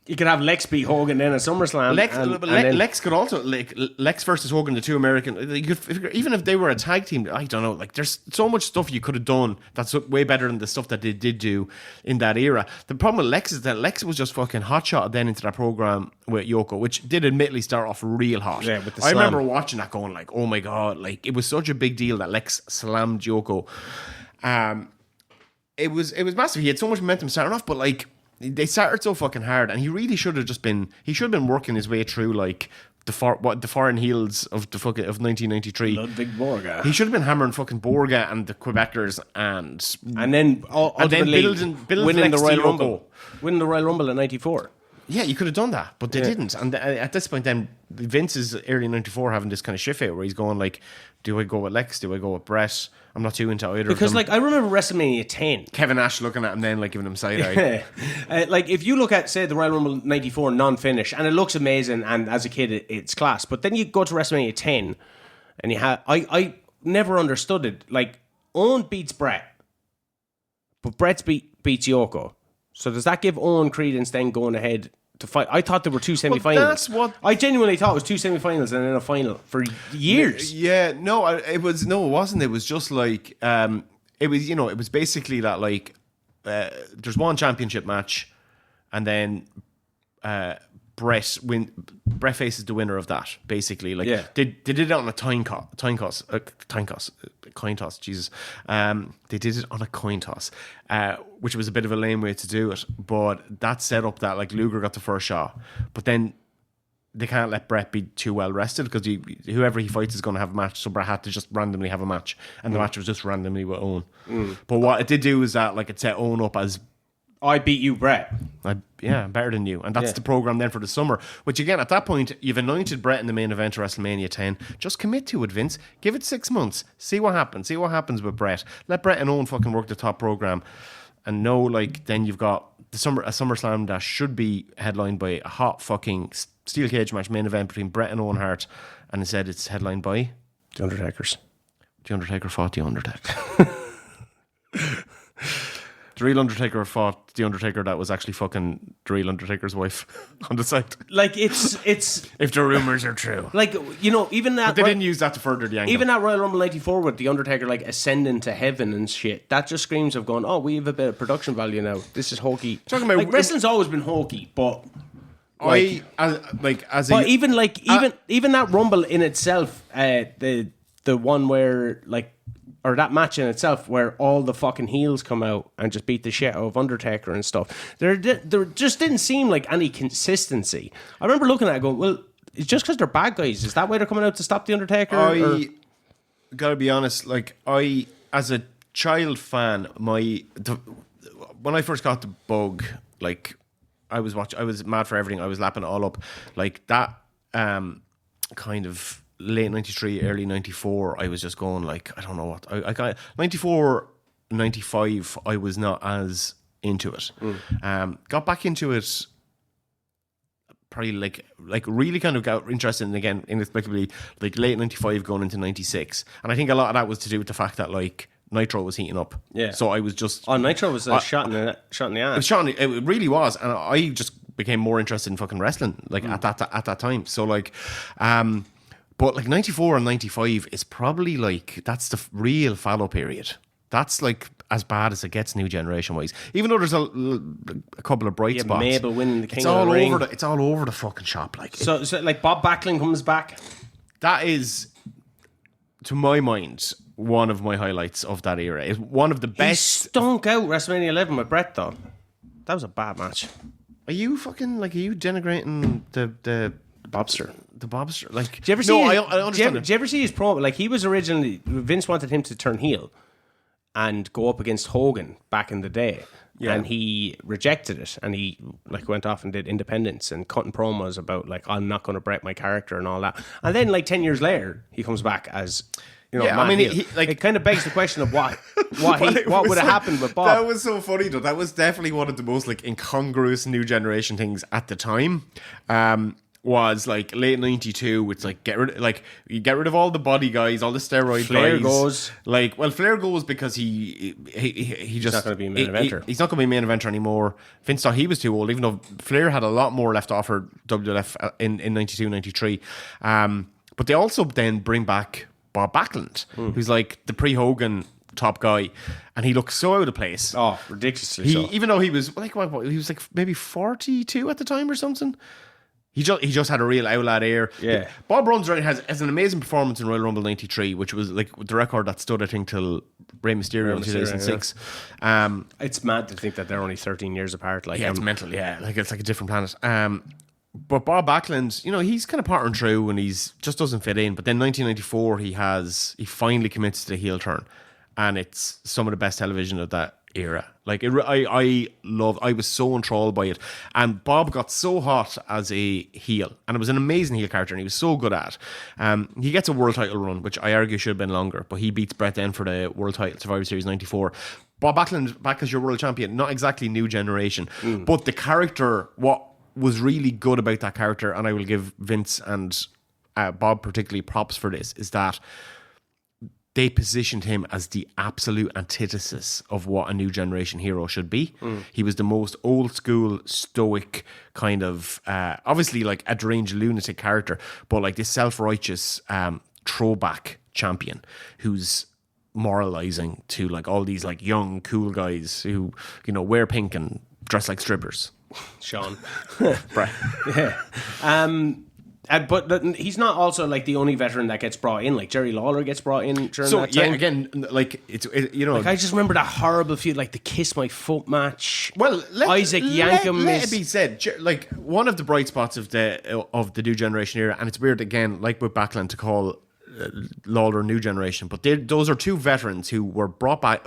You could have Lex beat Hogan then at SummerSlam. Lex could also Lex versus Hogan, the two American. Even if they were a tag team, I don't know. Like, there's so much stuff you could have done that's way better than the stuff that they did do in that era. The problem with Lex is that Lex was just fucking hotshot then into that program with Yoko, which did admittedly start off real hot. Yeah, with the I slam. remember watching that, going like, "Oh my god!" Like, it was such a big deal that Lex slammed Yoko. It was massive. He had so much momentum starting off, but like, they started so fucking hard, and he really should have been working his way through like the foreign heels of the fucking of 1993. Ludwig Borga. He should have been hammering fucking Borga and the Quebecers and then building winning the Lex Royal to Rumble. Winning the Royal Rumble in 94. Yeah, you could have done that, but they didn't. And at this point, then Vince is early '94 having this kind of shift out where he's going like, "Do I go with Lex? Do I go with Brett? I'm not too into either of them." Because like I remember WrestleMania 10. Kevin Nash looking at him then like giving him side eye. Like if you look at say the Royal Rumble '94 non-finish, and it looks amazing, and as a kid it's class. But then you go to WrestleMania 10, and you have I never understood it. Like Owen beats Brett, but Brett beats Yoko. So does that give Owen credence then going ahead to fight? I thought there were two semi-finals. That's what I genuinely thought it was two semi-finals and then a final for years. Yeah, it wasn't. It was just like it was basically that like there's one championship match, and then Brett faces the winner of that. Basically, like they did it on a coin toss. Jesus, they did it on a coin toss, which was a bit of a lame way to do it. But that set up that like Luger got the first shot, but then they can't let Brett be too well rested because whoever he fights is going to have a match. So Brett had to just randomly have a match, and the match was just randomly with Owen. But what it did do is that like it set Owen up as, I beat you, Brett. I'm better than you. And that's the program then for the summer. Which again, at that point, you've anointed Brett in the main event of WrestleMania 10. Just commit to it, Vince. Give it 6 months. See what happens. See what happens with Brett. Let Brett and Owen fucking work the top program. And know, like, then you've got a SummerSlam that should be headlined by a hot fucking steel cage match main event between Brett and Owen Hart. And instead it's headlined by The Undertakers. The Undertaker fought The Undertaker. The real Undertaker fought the Undertaker that was actually fucking the real Undertaker's wife on the side. Like it's if the rumors are true. Like, you know, even that, but they didn't use that to further the angle. Even that Royal Rumble 94 with the Undertaker like ascending to heaven and shit, that just screams of going, oh, we have a bit of production value now. This is hokey. Talking about like wrestling's always been hokey, but even that Rumble in itself, the one where like. Or that match in itself, where all the fucking heels come out and just beat the shit out of Undertaker and stuff. There just didn't seem like any consistency. I remember looking at it going, well, it's just because they're bad guys. Is that why they're coming out to stop the Undertaker? I gotta be honest. Like as a child fan, when I first got the bug, like I was mad for everything. I was lapping it all up. Like that kind of late 93, early 94, I was just going like, I don't know what. I got 94, 95, I was not as into it. Got back into it probably like really kind of got interested in again inexplicably like late 95 going into 96. And I think a lot of that was to do with the fact that like Nitro was heating up. Yeah. So I was just... Oh, Nitro was a shot in the ass. It really was. And I just became more interested in fucking wrestling like at that time. So like... But like 94 and 95 is probably like, that's the real fallow period. That's like as bad as it gets new generation wise. Even though there's a couple of bright spots. Mabel winning the King it's of all the Ring. It's all over the fucking shop. Like so like Bob Backlund comes back. That is, to my mind, one of my highlights of that era. It's one of the best. He stunk out WrestleMania 11 with Brett though. That was a bad match. Are you denigrating the Bobster? The Bobster, like, do you ever see? I understand. Do you ever see his promo? Like, he was originally Vince wanted him to turn heel and go up against Hogan back in the day, and he rejected it, and he like went off and did independence and cutting promos about like I'm not going to break my character and all that. And then like 10 years later, he comes back as. You know, I mean, it kind of begs the question of what would have happened with Bob. That was so funny, though. That was definitely one of the most like incongruous new generation things at the time. was like late 92. It's like you get rid of all the body guys, all the steroid Flair guys. goes. Like, well, Flair goes because he just not gonna be a main eventer. He's not going to be a main eventer anymore. Vince thought he was too old, even though Flair had a lot more left to offer WWF in 92, 93. But they also then bring back Bob Backlund, who's like the pre-Hogan top guy, and he looks so out of place. Oh, ridiculously so. Even though he was like he was like maybe 42 at the time or something. He just had a real outlet air. Yeah. Bob runs around, has an amazing performance in Royal Rumble 93, which was like the record that stood, I think, till Rey Mysterio in 2006. Yeah. It's mad to think that they're only 13 years apart. Like, yeah, it's mental. Yeah, like it's like a different planet. But Bob Backlund, he's kind of part and true, and he's just doesn't fit in. But then 1994, he finally commits to the heel turn, and it's some of the best television of that era. Like I was so enthralled by it, and Bob got so hot as a heel, and it was an amazing heel character, and he was so good at. He gets a world title run, which I argue should have been longer, but he beats Bret then for the world title, Survivor Series 94. Bob Backlund back as your world champion, not exactly new generation, but the character, what was really good about that character, and I will give Vince and Bob particularly props for this, is that they positioned him as the absolute antithesis of what a new generation hero should be. He was the most old school, stoic kind of, obviously like a deranged lunatic character, but like this self-righteous throwback champion who's moralizing to like all these like young, cool guys who, wear pink and dress like strippers. Sean. Right. Yeah. But he's not also like the only veteran that gets brought in. Like Jerry Lawler gets brought in during that time. Yeah, again, like like I just remember that horrible feud, like the Kiss My Foot match. Well, Isaac Yankem. Let it be said, like one of the bright spots of the new generation era, and it's weird again, like with Backlund, to call Lawler new generation, but those are two veterans who were brought back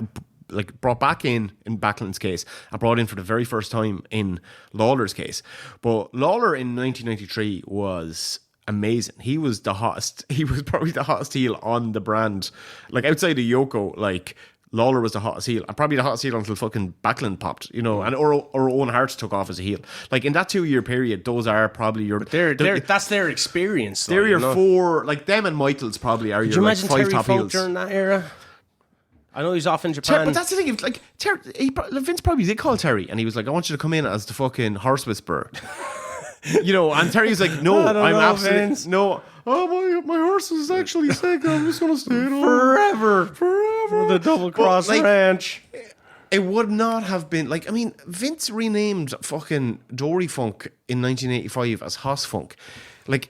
in Backlund's case and brought in for the very first time in Lawler's case. But Lawler in 1993 was amazing. He was the hottest. He was probably the hottest heel on the brand. Like outside of Yoko, like Lawler was the hottest heel, and probably the hottest heel until fucking Backlund popped, and or Owen Hart took off as a heel. Like in that 2 year period, those are probably your. That's their experience. Though, they're your four, like them and Michaels probably are your like 5 Terry top Funk heels during that era. I know he's off in Japan. But that's the thing. Like Vince probably did call Terry, and he was like, "I want you to come in as the fucking horse whisperer." And Terry's like, "No, I'm absolutely Vince. No. Oh, my horse is actually sick. I'm just gonna stay at home forever for the Double Cross Ranch." It would not have been like. I mean, Vince renamed fucking Dory Funk in 1985 as Hoss Funk, like.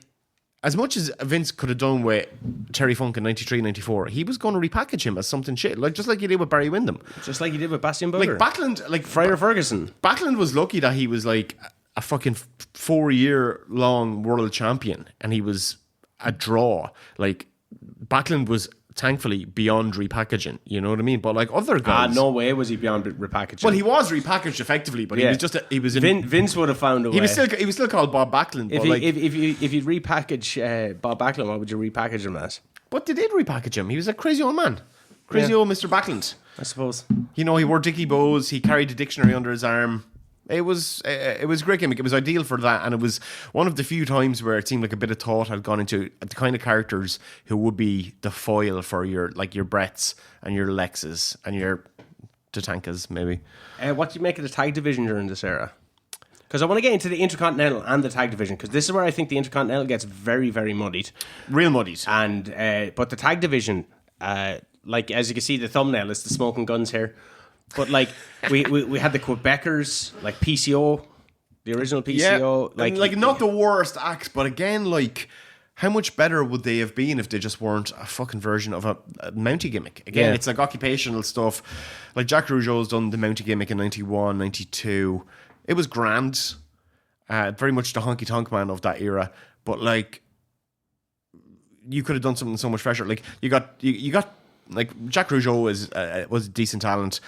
As much as Vince could have done with Terry Funk in 93, 94, he was going to repackage him as something shit, like just like he did with Barry Windham. Just like he did with Bastion Booger. Like Backlund, like Friar Ferguson. Backlund was lucky that he was like a fucking 4-year-long world champion, and he was a draw. Like Backlund was thankfully beyond repackaging, you know what I mean? But like other guys, no way was he beyond repackaging. Well, he was repackaged effectively, but he was just he was in. Vince would have found a way. He was still called Bob Backlund. If you repackage Bob Backlund, what would you repackage him as? But they did repackage him. He was a crazy old man, old Mr. Backlund. I suppose. He wore Dickie bows. He carried a dictionary under his arm. It was a great gimmick. It was ideal for that, and it was one of the few times where it seemed like a bit of thought had gone into the kind of characters who would be the foil for your Bretts and your Lexes and your Tatankas, maybe. What do you make of the tag division during this era? Because I want to get into the Intercontinental and the tag division, because this is where I think the Intercontinental gets very, very muddied. Real muddied. And but the tag division, like as you can see, the thumbnail is the smoking guns here. But like we had the Quebecers, like PCO, the original PCO, like not the worst acts, but again, like how much better would they have been if they just weren't a fucking version of a Mountie gimmick? Again, it's like occupational stuff. Like Jack Rougeau's done the Mountie gimmick in 91, 92. It was grand, very much the honky tonk man of that era. But like, you could have done something so much fresher. Like you got like Jack Rougeau was decent talent.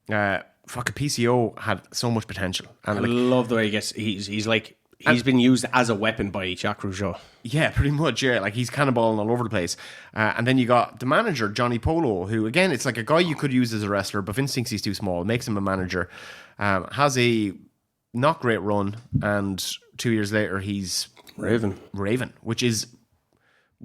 Fucking PCO had so much potential, and I love the way he's been used as a weapon by Jack Rougeau. Yeah, pretty much. Yeah, like he's cannonballing all over the place. And then you got the manager Johnny Polo, who again, it's like a guy you could use as a wrestler, but Vince thinks he's too small, makes him a manager. Has a not great run, and 2 years later he's Raven, which is,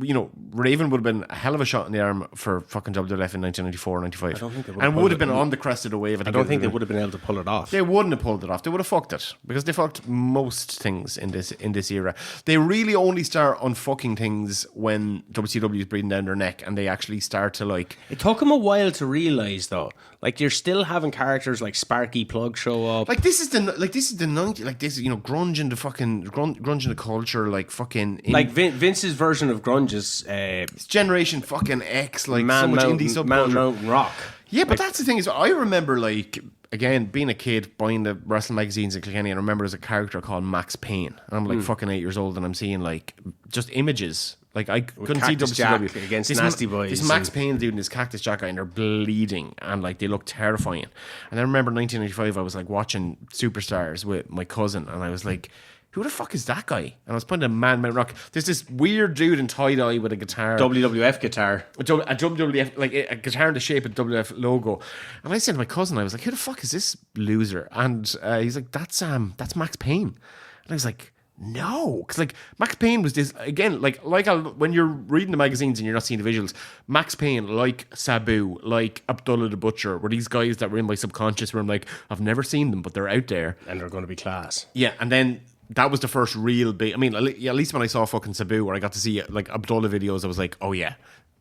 you know, Raven would have been a hell of a shot in the arm for fucking WWF in 1994, 95. I don't think they and would have been on the crest of the wave. I don't think they would have been able to pull it off. They wouldn't have pulled it off. They would have fucked it, because they fucked most things in this era. They really only start unfucking things when WCW is breathing down their neck, and they actually start to like. It took them a while to realize, though. Like, you're still having characters like Sparky Plug show up. Like this is the 90s. Like this, you know, grunge in the fucking grunge in the culture. Like fucking like Vince's version of grunge is it's Generation fucking X. Like so much indie subculture. Mountain Rock. Yeah, but that's the thing is, I remember like. Again, being a kid, buying the wrestling magazines in Kilkenny, and I remember there's a character called Max Payne. And I'm like fucking 8 years old, and I'm seeing like just images. Like I couldn't see WCW against this Nasty Boys. This Max Payne dude and his Cactus Jack guy, and they're bleeding, and like they look terrifying. And I remember 1995, I was like watching Superstars with my cousin, and I was like, who the fuck is that guy? And I was putting a Man Rock. There's this weird dude in tie-dye with a guitar. WWF guitar. A WWF, like a guitar in the shape of WWF logo. And I said to my cousin, I was like, who the fuck is this loser? And he's like, that's Max Payne. And I was like, no. Because like Max Payne was this, again, when you're reading the magazines and you're not seeing the visuals, Max Payne, like Sabu, like Abdullah the Butcher, were these guys that were in my subconscious where I'm like, I've never seen them, but they're out there. And they're going to be class. Yeah, and then that was the first real big. I mean, at least when I saw fucking Sabu, where I got to see like Abdullah videos, I was like, oh yeah,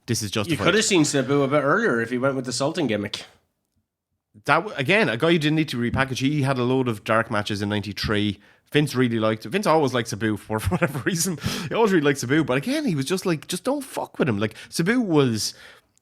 this is justified. You could have seen Sabu a bit earlier if he went with the Sultan gimmick. That again, a guy you didn't need to repackage. He had a load of dark matches in '93. Vince really liked it. Vince always liked Sabu for whatever reason. He always really liked Sabu, but again, he was just like, just don't fuck with him. Like Sabu was.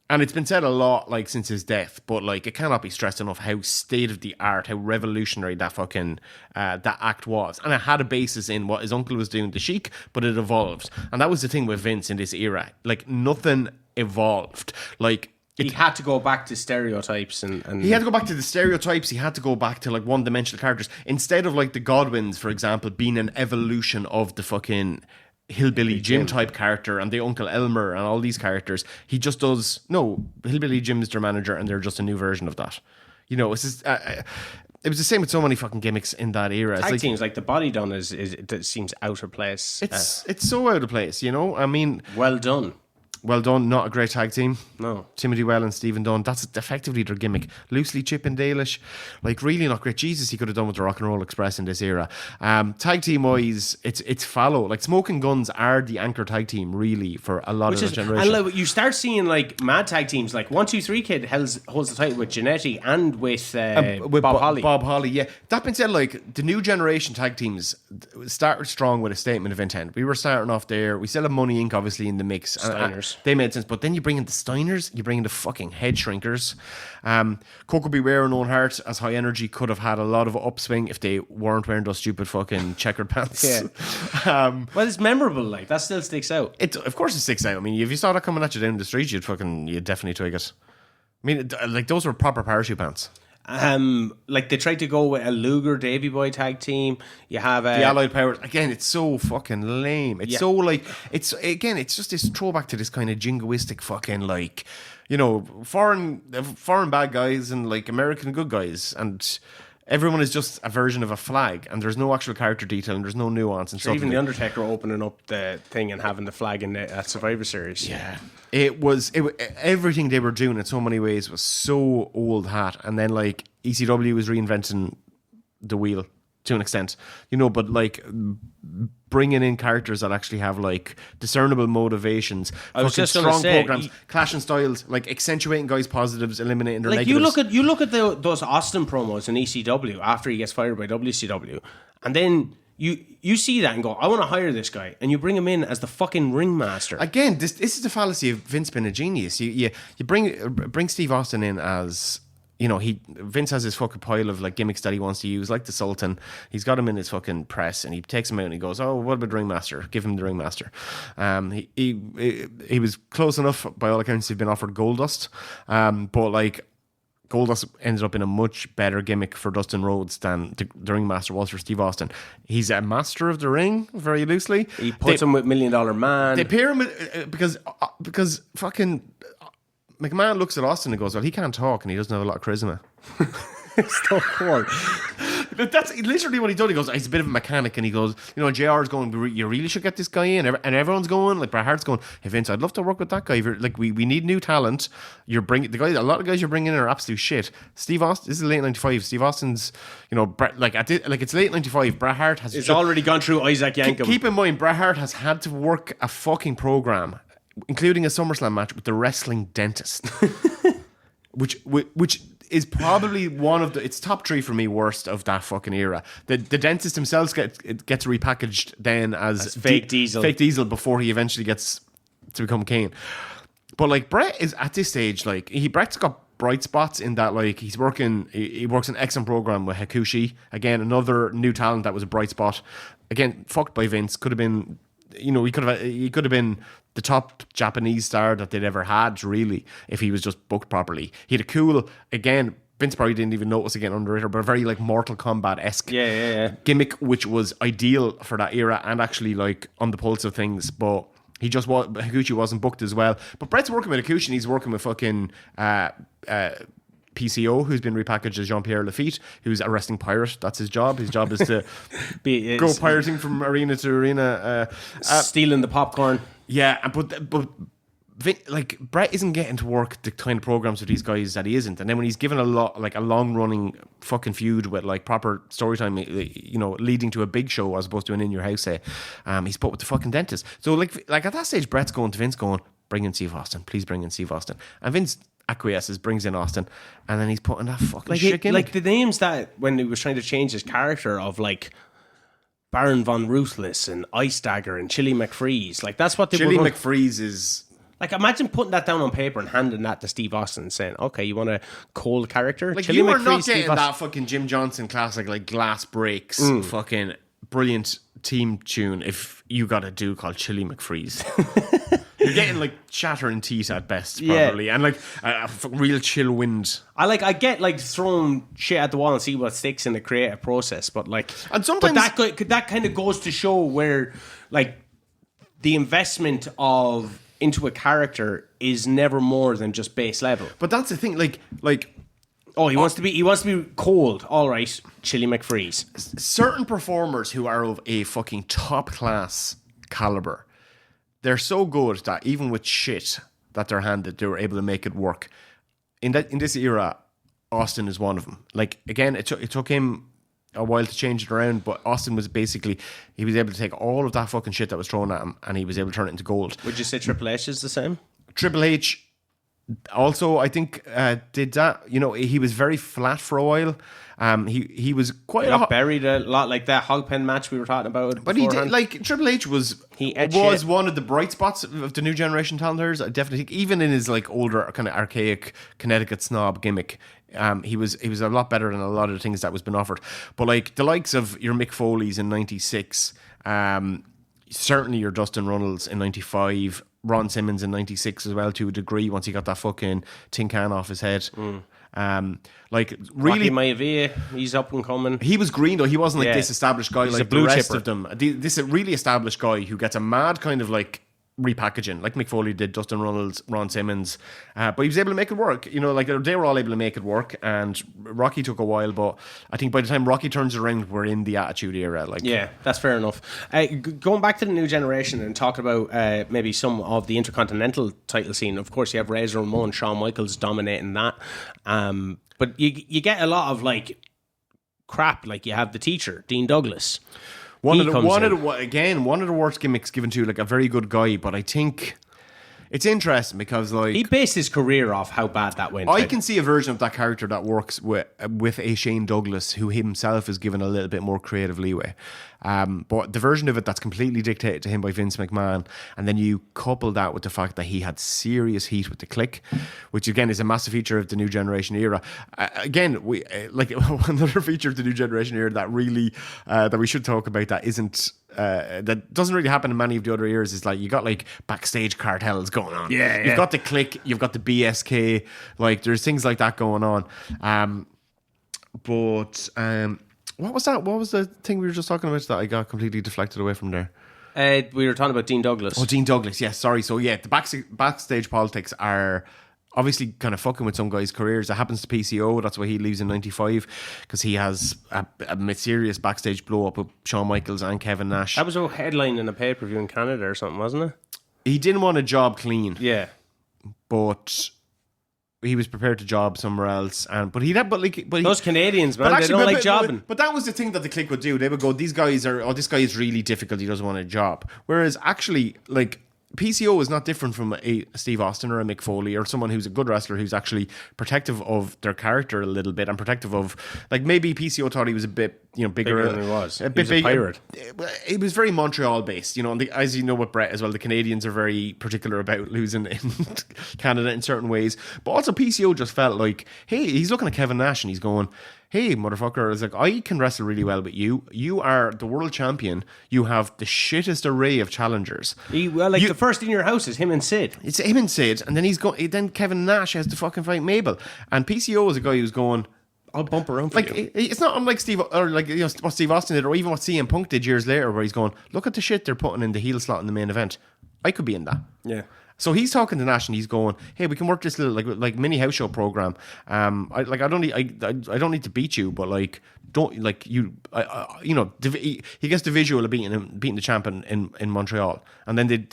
And it's been said a lot, like, since his death, but, like, it cannot be stressed enough how state-of-the-art, how revolutionary that fucking, that act was. And it had a basis in what his uncle was doing to Sheik, but it evolved. And that was the thing with Vince in this era. Like, nothing evolved. Like, he had to go back to stereotypes and he had to go back to the stereotypes. He had to go back to like one-dimensional characters. Instead of like the Godwins, for example, being an evolution of the fucking Hillbilly Jim type character and the Uncle Elmer and all these characters, he just does Hillbilly Jim's their manager and they're just a new version of that. You know, it's just, it was the same with so many fucking gimmicks in that era. Tag teams, like the body done it seems out of place. It's so out of place, you know. I mean, well done. Well done, not a great tag team. No. Timothy Well and Stephen Dunn. That's effectively their gimmick. Loosely Chippendale-ish. Like, really not great. Jesus, he could have done with the Rock and Roll Express in this era. Tag team-wise, it's fallow. Like, Smoke and Guns are the anchor tag team, really, for a lot of the generation. And like, you start seeing, like, mad tag teams. Like, 1-2-3 Kid holds the title with Jannetty and with Bob Holly. Bob Holly, yeah. That being said, like, the new generation tag teams started strong with a statement of intent. We were starting off there. We still have Money Inc., obviously, in the mix. Steiners. They made sense, but then you bring in the Steiners, you bring in the fucking head shrinkers. Coco Beware and Owen Hart as High Energy could have had a lot of upswing if they weren't wearing those stupid fucking checkered pants. Yeah. Well, it's memorable, like, that still sticks out. Of course it sticks out. I mean, if you saw that coming at you down the street, you'd definitely twig it. I mean, like, those were proper parachute pants. Like they tried to go with a Luger Davy Boy tag team. You have the Allied Powers. Again, it's so fucking lame. It's so like it's just this throwback to this kind of jingoistic fucking, like, you know, foreign bad guys and like American good guys, and everyone is just a version of a flag, and there's no actual character detail and there's no nuance. And even the Undertaker opening up the thing and having the flag in the Survivor Series. Yeah. It was everything they were doing in so many ways was so old hat, and then like ECW was reinventing the wheel to an extent, you know, but like bringing in characters that actually have like discernible motivations. I was just strong say, programs, clashing styles, like accentuating guys' positives, eliminating their like negatives. You look at those Austin promos in ECW after he gets fired by WCW, and then you see that and go, I want to hire this guy, and you bring him in as the fucking ringmaster. Again, this is the fallacy of Vince being a genius. You bring Steve Austin in as, you know, Vince has his fucking pile of like gimmicks that he wants to use, like the Sultan. He's got him in his fucking press, and he takes him out and he goes, "Oh, what about ringmaster? Give him the ringmaster." He was close enough, by all accounts, he'd been offered Goldust, but like, Goldust ended up in a much better gimmick for Dustin Rhodes than the ringmaster was for Steve Austin. He's a master of the ring, very loosely. He puts him with $1 Million Man. They pair him with, because fucking McMahon looks at Austin and goes, well, he can't talk and he doesn't have a lot of charisma. It's so cool. That's literally what he done. He goes, he's a bit of a mechanic, and he goes, JR's going, you really should get this guy in, and everyone's going, like Bret Hart's going, hey Vince, I'd love to work with that guy. Like we need new talent. You're bringing the guys. A lot of guys you're bringing in are absolute shit. Steve Austin. This is late '95. Steve Austin's, Bret, it's late '95. Bret Hart has. It's already gone through Isaac Yankem. Keep in mind, Bret Hart has had to work a fucking program, including a SummerSlam match with the wrestling dentist, which is probably one of it's top 3 for me worst of that fucking era. The dentist himself gets repackaged then as fake Diesel before he eventually gets to become Kane. But like Bret is at this stage, like Bret's got bright spots in that, like he works an excellent program with Hakushi, again another new talent that was a bright spot. Again, fucked by Vince. Could have been, he could have been the top Japanese star that they'd ever had, really, if he was just booked properly. He had a cool, again, Vince probably didn't even notice again under it, but a very like Mortal Kombat-esque gimmick, which was ideal for that era and actually like on the pulse of things. But Hakushi wasn't booked as well. But Bret's working with Hakushi, and he's working with fucking PCO, who's been repackaged as Jean-Pierre Lafitte, who's a wrestling pirate. That's his job. His job is to go pirating from arena to arena, stealing the popcorn. Yeah, but like Bret isn't getting to work the kind of programs with these guys that he isn't. And then when he's given a long running fucking feud with like proper story time, leading to a big show as opposed to an in your house say, he's put with the fucking dentist. So like at that stage, Bret's going to Vince going, bring in Steve Austin, please bring in Steve Austin. And Vince acquiesces, brings in Austin, and then he's putting that fucking shit in. Like the names that when he was trying to change his character of like Baron Von Ruthless and Ice Dagger and Chili McFreeze, like that's what they Chili were. McFreeze is. Like, imagine putting that down on paper and handing that to Steve Austin and saying, okay, you want a cold character? Like, Chili you are McFreeze, not Steve getting Austin. that fucking Jim Johnson classic, like, glass breaks, fucking brilliant team tune if you got a dude called Chili McFreeze. You're getting, like, chattering teeth at best, probably. Yeah. And, like, a real chill wind. I get, like, throwing shit at the wall and see what sticks in the creative process, but, like... And sometimes... But that kind of goes to show where, like, the investment into a character is never more than just base level. But that's the thing, like he wants to be cold. All right, Chili McFreeze. Certain performers who are of a fucking top class caliber, they're so good that even with shit that they're handed, they were able to make it work. In this era, Austin is one of them. Like again, it took him a while to change it around, but Austin was basically, he was able to take all of that fucking shit that was thrown at him and he was able to turn it into gold. Would you say Triple H is the same? Triple H also, I think, did that. He was very flat for a while. He was quite buried a lot, like that hog pen match we were talking about. But beforehand. He did, like Triple H was one of the bright spots of the new generation talent. I definitely think, even in his like older kind of archaic Connecticut snob gimmick, he was a lot better than a lot of the things that was been offered. But like the likes of your Mick Foley's in '96, certainly your Dustin Runnels in '95, Ron Simmons in '96 as well to a degree once he got that fucking tin can off his head. Like really, Rocky Maivia, he's up and coming. He was green though. He wasn't like this established guy like the rest of them. This is a really established guy who gets a mad kind of like repackaging, like Mick Foley did, Dustin Runnels, Ron Simmons, but he was able to make it work. Like they were all able to make it work. And Rocky took a while, but I think by the time Rocky turns around, we're in the Attitude Era. Like, yeah, that's fair enough. Going back to the new generation and talking about maybe some of the Intercontinental title scene. Of course, you have Razor Ramon, Shawn Michaels dominating that. But you get a lot of like crap. Like you have the teacher, Dean Douglas. One of the worst gimmicks given to like a very good guy, but I think it's interesting because like he based his career off how bad that went. I can see a version of that character that works with a Shane Douglas who himself is given a little bit more creative leeway. But the version of it that's completely dictated to him by Vince McMahon, and then you couple that with the fact that he had serious heat with the Click, which again is a massive feature of the new generation era. Again, we like another feature of the new generation era that really that we should talk about that isn't. That doesn't really happen in many of the other eras. Is like you got like backstage cartels going on. Yeah. You've got the Click, you've got the BSK. Like there's things like that going on. What was that? What was the thing we were just talking about that I got completely deflected away from there? We were talking about Dean Douglas. Oh, Dean Douglas. Yes, sorry. So yeah, the backstage politics are obviously kind of fucking with some guys' careers. It happens to PCO. That's why he leaves in 95, because he has a serious backstage blow up with Shawn Michaels and Kevin Nash. That was a headline in a pay-per-view in Canada or something, wasn't it? He didn't want a job clean. Yeah. But he was prepared to job somewhere else. But those Canadians, man, they don't like jobbing. But that was the thing that the Clique would do. They would go, this guy is really difficult, he doesn't want a job. Whereas actually, like, PCO is not different from a Steve Austin or a Mick Foley or someone who's a good wrestler who's actually protective of their character a little bit and protective of, like, maybe PCO thought he was a bit, bigger than he was. A bit bigger. A pirate. It was very Montreal based, and as you know with Brett as well, the Canadians are very particular about losing in Canada in certain ways. But also PCO just felt like, hey, he's looking at Kevin Nash and he's going, hey, motherfucker, it's like, I can wrestle really well, but you are the world champion. You have the shittest array of challengers. The first in your house is him and Sid. It's him and Sid, and then then Kevin Nash has to fucking fight Mabel. And PCO is a guy who's going, I'll bump around for you. It's not unlike Steve, or like what Steve Austin did, or even what CM Punk did years later, where he's going, look at the shit they're putting in the heel slot in the main event. I could be in that. Yeah. So he's talking to Nash and he's going, hey, we can work this little like mini house show program. I don't need to beat you, but like don't like you. He gets the visual of beating the champ in Montreal, and then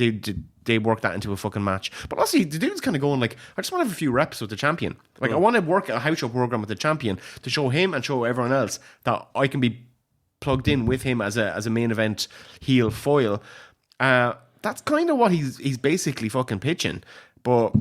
they work that into a fucking match. But also the dude's kind of going like, I just want to have a few reps with the champion. Like I want to work a house show program with the champion to show him and show everyone else that I can be plugged in with him as a main event heel foil. That's kind of what he's basically fucking pitching. But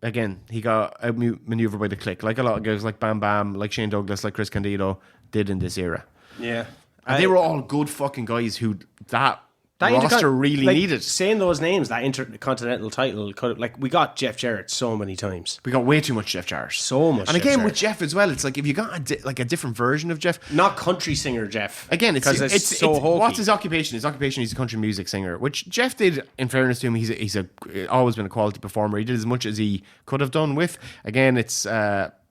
again, he got outmaneuvered by the Clique, like a lot of guys like Bam Bam, like Shane Douglas, like Chris Candido did in this era. Yeah. And they were all good fucking guys who that roster really needed. Saying those names, that Intercontinental title, we got Jeff Jarrett so many times. We got way too much Jeff Jarrett. So much. And again, with Jeff as well, it's like if you got a different version of Jeff. Not country singer Jeff. Again, it's so hokey. What's his occupation? His occupation, he's a country music singer, which Jeff did, in fairness to him, he's always been a quality performer. He did as much as he could have done with. Again, it's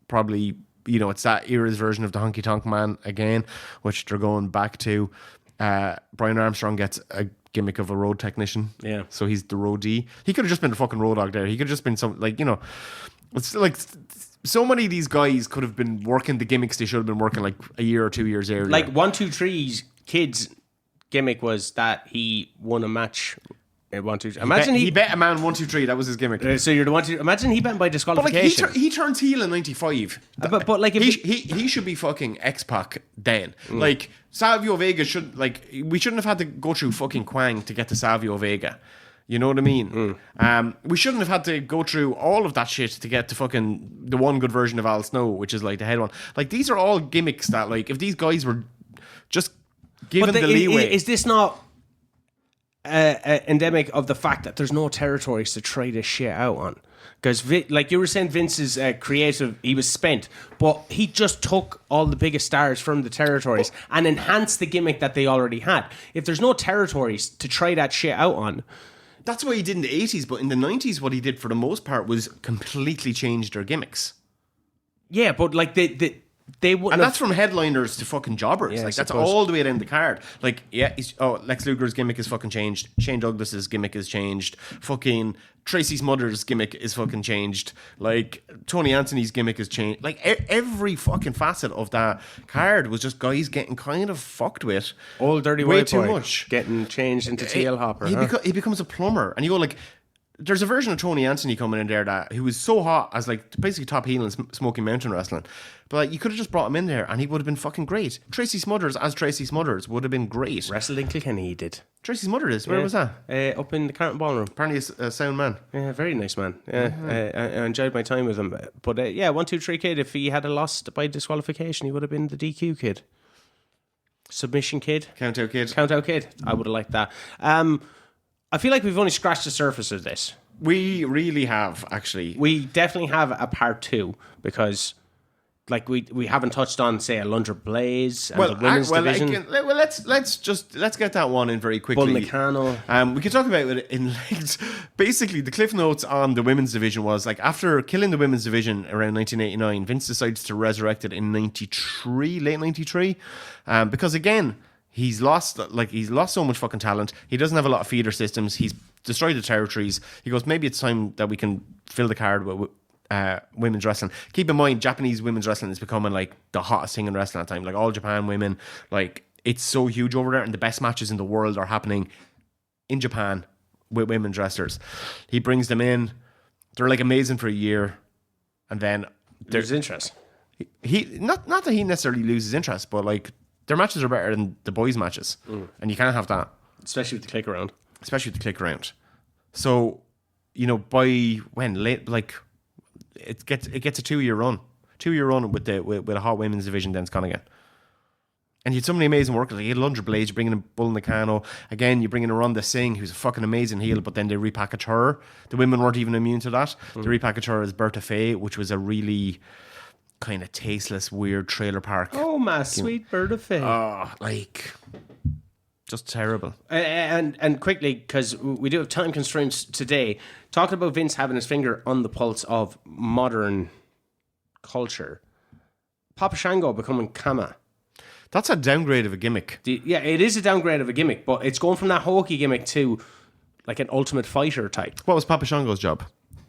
probably, it's that era's version of the Honky Tonk Man again, which they're going back to. Brian Armstrong gets a gimmick of a road technician. Yeah. So he's the roadie. He could have just been the fucking road dog there. He could have just been it's like so many of these guys could have been working the gimmicks they should have been working like a year or 2 years earlier. Like 1-2-3's kid's gimmick was that he won a match. 1-2. Imagine he bet a man 1-2-3. That was his gimmick. So you're the one. Imagine he bet by disqualification. But like he turns heel in 95. But like if he should be fucking X-Pac then. Like Savio Vega we shouldn't have had to go through fucking Quang to get to Savio Vega. You know what I mean? We shouldn't have had to go through all of that shit to get to fucking the one good version of Al Snow, which is like the head one. Like these are all gimmicks that like if these guys were just given the leeway. Is this not endemic of the fact that there's no territories to try this shit out on? Because like you were saying, Vince's creative, he was spent, but he just took all the biggest stars from the territories and enhanced the gimmick that they already had. If there's no territories to try that shit out on, that's what he did in the 80s, but in the 90s what he did for the most part was completely change their gimmicks. Yeah, but like they wouldn't. And that's from headliners to fucking jobbers. Yeah, like that's all the way down the card. Like, yeah, Lex Luger's gimmick is fucking changed. Shane Douglas's gimmick is changed. Fucking Tracy Smothers' gimmick is fucking changed. Like Tony Anthony's gimmick is changed. Like every fucking facet of that card was just guys getting kind of fucked with. Old dirty way white too boy much. Getting changed into TL Hopper. He becomes a plumber, and you go like. There's a version of Tony Anthony coming in there that who was so hot as like basically top heel in Smoky Mountain Wrestling, but like you could have just brought him in there and he would have been fucking great. Tracy Smothers as Tracy Smothers would have been great. Wrestled in Kilkenny, he did. Tracy Smothers, where was that? Up in the Carton Ballroom. Apparently a sound man. Yeah, very nice man. Yeah, I enjoyed my time with him. But 1-2-3 kid. If he had lost by disqualification, he would have been the DQ kid, submission kid, count out kid. I would have liked that. I feel like we've only scratched the surface of this. We really have, actually. We definitely have a part 2 because, like, we haven't touched on, say, a Lunder Blaze and the women's division. Let's get that one in very quickly. Bull Nakano. We can talk about it in basically the cliff notes on the women's division was like after killing the women's division around 1989, Vince decides to resurrect it in late 93, because again. He's lost so much fucking talent. He doesn't have a lot of feeder systems. He's destroyed the territories. He goes, maybe it's time that we can fill the card with women's wrestling. Keep in mind, Japanese women's wrestling is becoming like the hottest thing in wrestling at the time. Like all Japan women, like it's so huge over there, and the best matches in the world are happening in Japan with women's wrestlers. He brings them in. They're like amazing for a year, and then there's interest. He not that he necessarily loses interest, but like their matches are better than the boys' matches, and you can't have that, especially with the click around. So, you know, by when late, like it gets a 2-year run with a hot women's division. Then it's gone again. And you had so many amazing workers. Like you had Lunder Blades, you're bringing in Bull Nakano. Again, you bring in Ronda Singh, who's a fucking amazing heel, but then they repackage her. The women weren't even immune to that. They repackage her as Berta Faye, which was a really kind of tasteless, weird trailer park. Oh, my sweet Berta Faye. Oh, like, just terrible. And quickly, because we do have time constraints today, talking about Vince having his finger on the pulse of modern culture. Papa Shango becoming Kama. That's a downgrade of a gimmick. Yeah, it is a downgrade of a gimmick, but it's going from that hokey gimmick to like an Ultimate Fighter type. What was Papa Shango's job?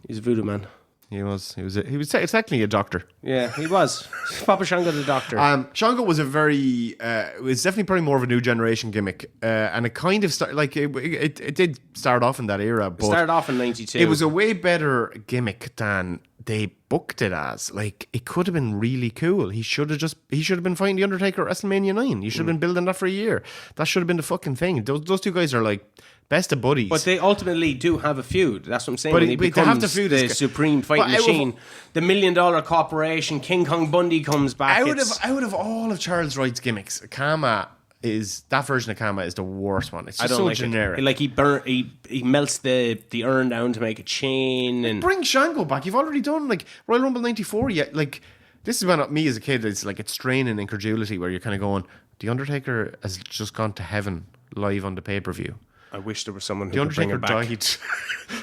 He's a voodoo man. He was technically a doctor. Yeah, he was. Papa Shango the doctor. Shango was it was definitely probably more of a new generation gimmick, and it kind of it did start off in that era. But it started off in '92. It was a way better gimmick than they booked it as. Like it could have been really cool. He should have been fighting the Undertaker at WrestleMania 9. You should have been building that for a year. That should have been the fucking thing. Those two guys are like best of buddies. But they ultimately do have a feud. That's what I'm saying. But when he becomes they have to feud the supreme fighting machine. The $1 Million Corporation, King Kong Bundy comes back. Out of all of Charles Wright's gimmicks, that version of Kama is the worst one. It's just so like generic. Like he melts the urn down to make a chain. And bring Shango back. You've already done like Royal Rumble '94. Yet like this is when me as a kid, it's like it's straining incredulity where you're kind of going, the Undertaker has just gone to heaven live on the pay-per-view. I wish there was someone who could bring him back. Died.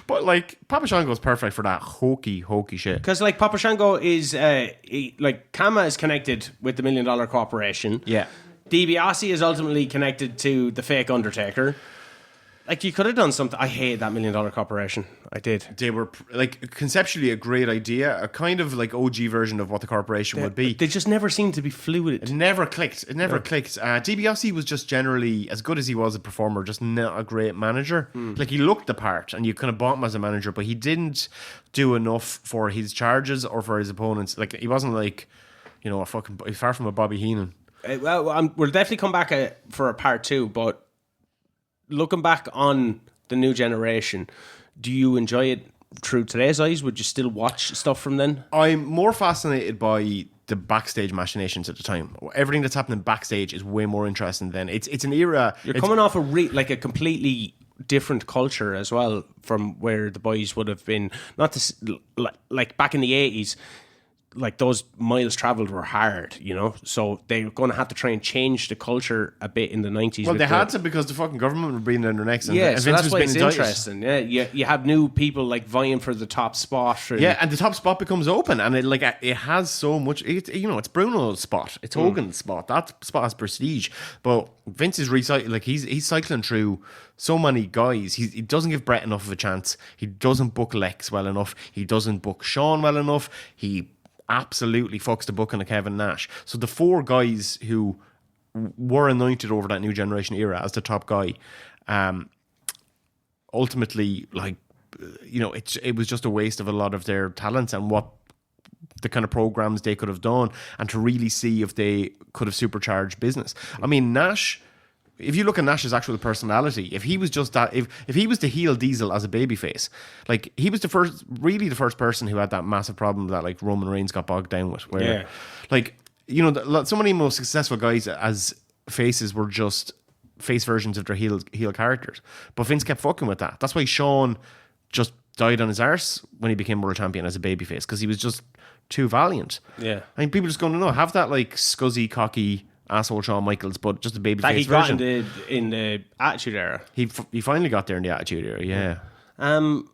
But like Papa Shango is perfect for that hokey shit. Because like Papa Shango is like Kama is connected with the $1 Million Corporation. Yeah. DiBiase is ultimately connected to the fake Undertaker. Like you could have done something. I hate that $1 Million Corporation. I did. They were like conceptually a great idea, a kind of like OG version of what the corporation would be. They just never seemed to be fluid. It never clicked. DiBiase was just generally, as good as he was a performer, just not a great manager. Like he looked the part, and you kind of bought him as a manager, but he didn't do enough for his charges or for his opponents. Like he wasn't like, you know, far from a Bobby Heenan. Well, we'll definitely come back for a part 2, but looking back on the new generation, do you enjoy it through today's eyes? Would you still watch stuff from then? I'm more fascinated by the backstage machinations at the time. Everything that's happening backstage is way more interesting than it's an era. You're coming off a completely different culture as well from where the boys would have been. Not this, like back in the 80s. Like those miles traveled were hard, you know, so they're going to have to try and change the culture a bit in the 90s. Well, they had to because the fucking government were breathing down their necks. And yeah, Vince so that's was why being it's indicted. Interesting. Yeah, you have new people like vying for the top spot. And the top spot becomes open, and it has so much. It's Bruno's spot, it's Hogan's spot. That spot has prestige, but Vince is recycling. Like he's cycling through so many guys. He doesn't give Brett enough of a chance. He doesn't book Lex well enough. He doesn't book Shawn well enough. He absolutely fucks the booking of Kevin Nash. So the 4 guys who were anointed over that new generation era as the top guy, ultimately, like, you know, it was just a waste of a lot of their talents and what the kind of programs they could have done, and to really see if they could have supercharged business. I mean, Nash, if you look at Nash's actual personality, if he was just that, if he was to heel Diesel as a babyface, like he was the first person who had that massive problem that like Roman Reigns got bogged down with, where like, you know, so many most successful guys as faces were just face versions of their heel characters, but Vince kept fucking with that. That's why Shawn just died on his arse when he became world champion as a babyface, because he was just too valiant. Yeah, I mean, people just going to know, have that like scuzzy, cocky asshole Shawn Michaels, but just a babyface like he version. Got in the Attitude Era. He finally got there in the Attitude Era, yeah.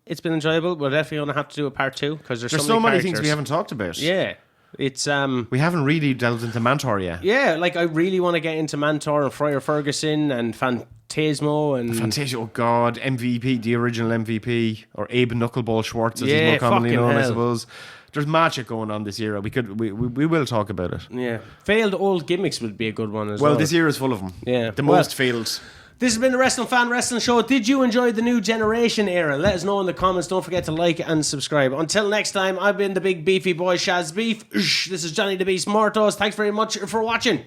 It's been enjoyable. We're definitely going to have to do a part 2 because there's so many things we haven't talked about. Yeah. It's We haven't really delved into Mantor yet. yeah, like I really want to get into Mantor and Friar Ferguson and Phantasmo and Fantasia, oh God, MVP, the original MVP, or Abe Knuckleball Schwartz, as he's Yeah, more commonly fucking known, I hell. suppose. There's magic going on this era. We will talk about it. yeah, failed old gimmicks would be a good one as well. Well, this era is full of them. Yeah. The Well, most failed. This has been the Wrestling Fan Wrestling Show. Did you enjoy the New Generation Era? Let us know in the comments. Don't forget to like and subscribe. Until next time, I've been the big beefy boy Shaz Beef. This is Johnny the Beast Mortos. Thanks very much for watching.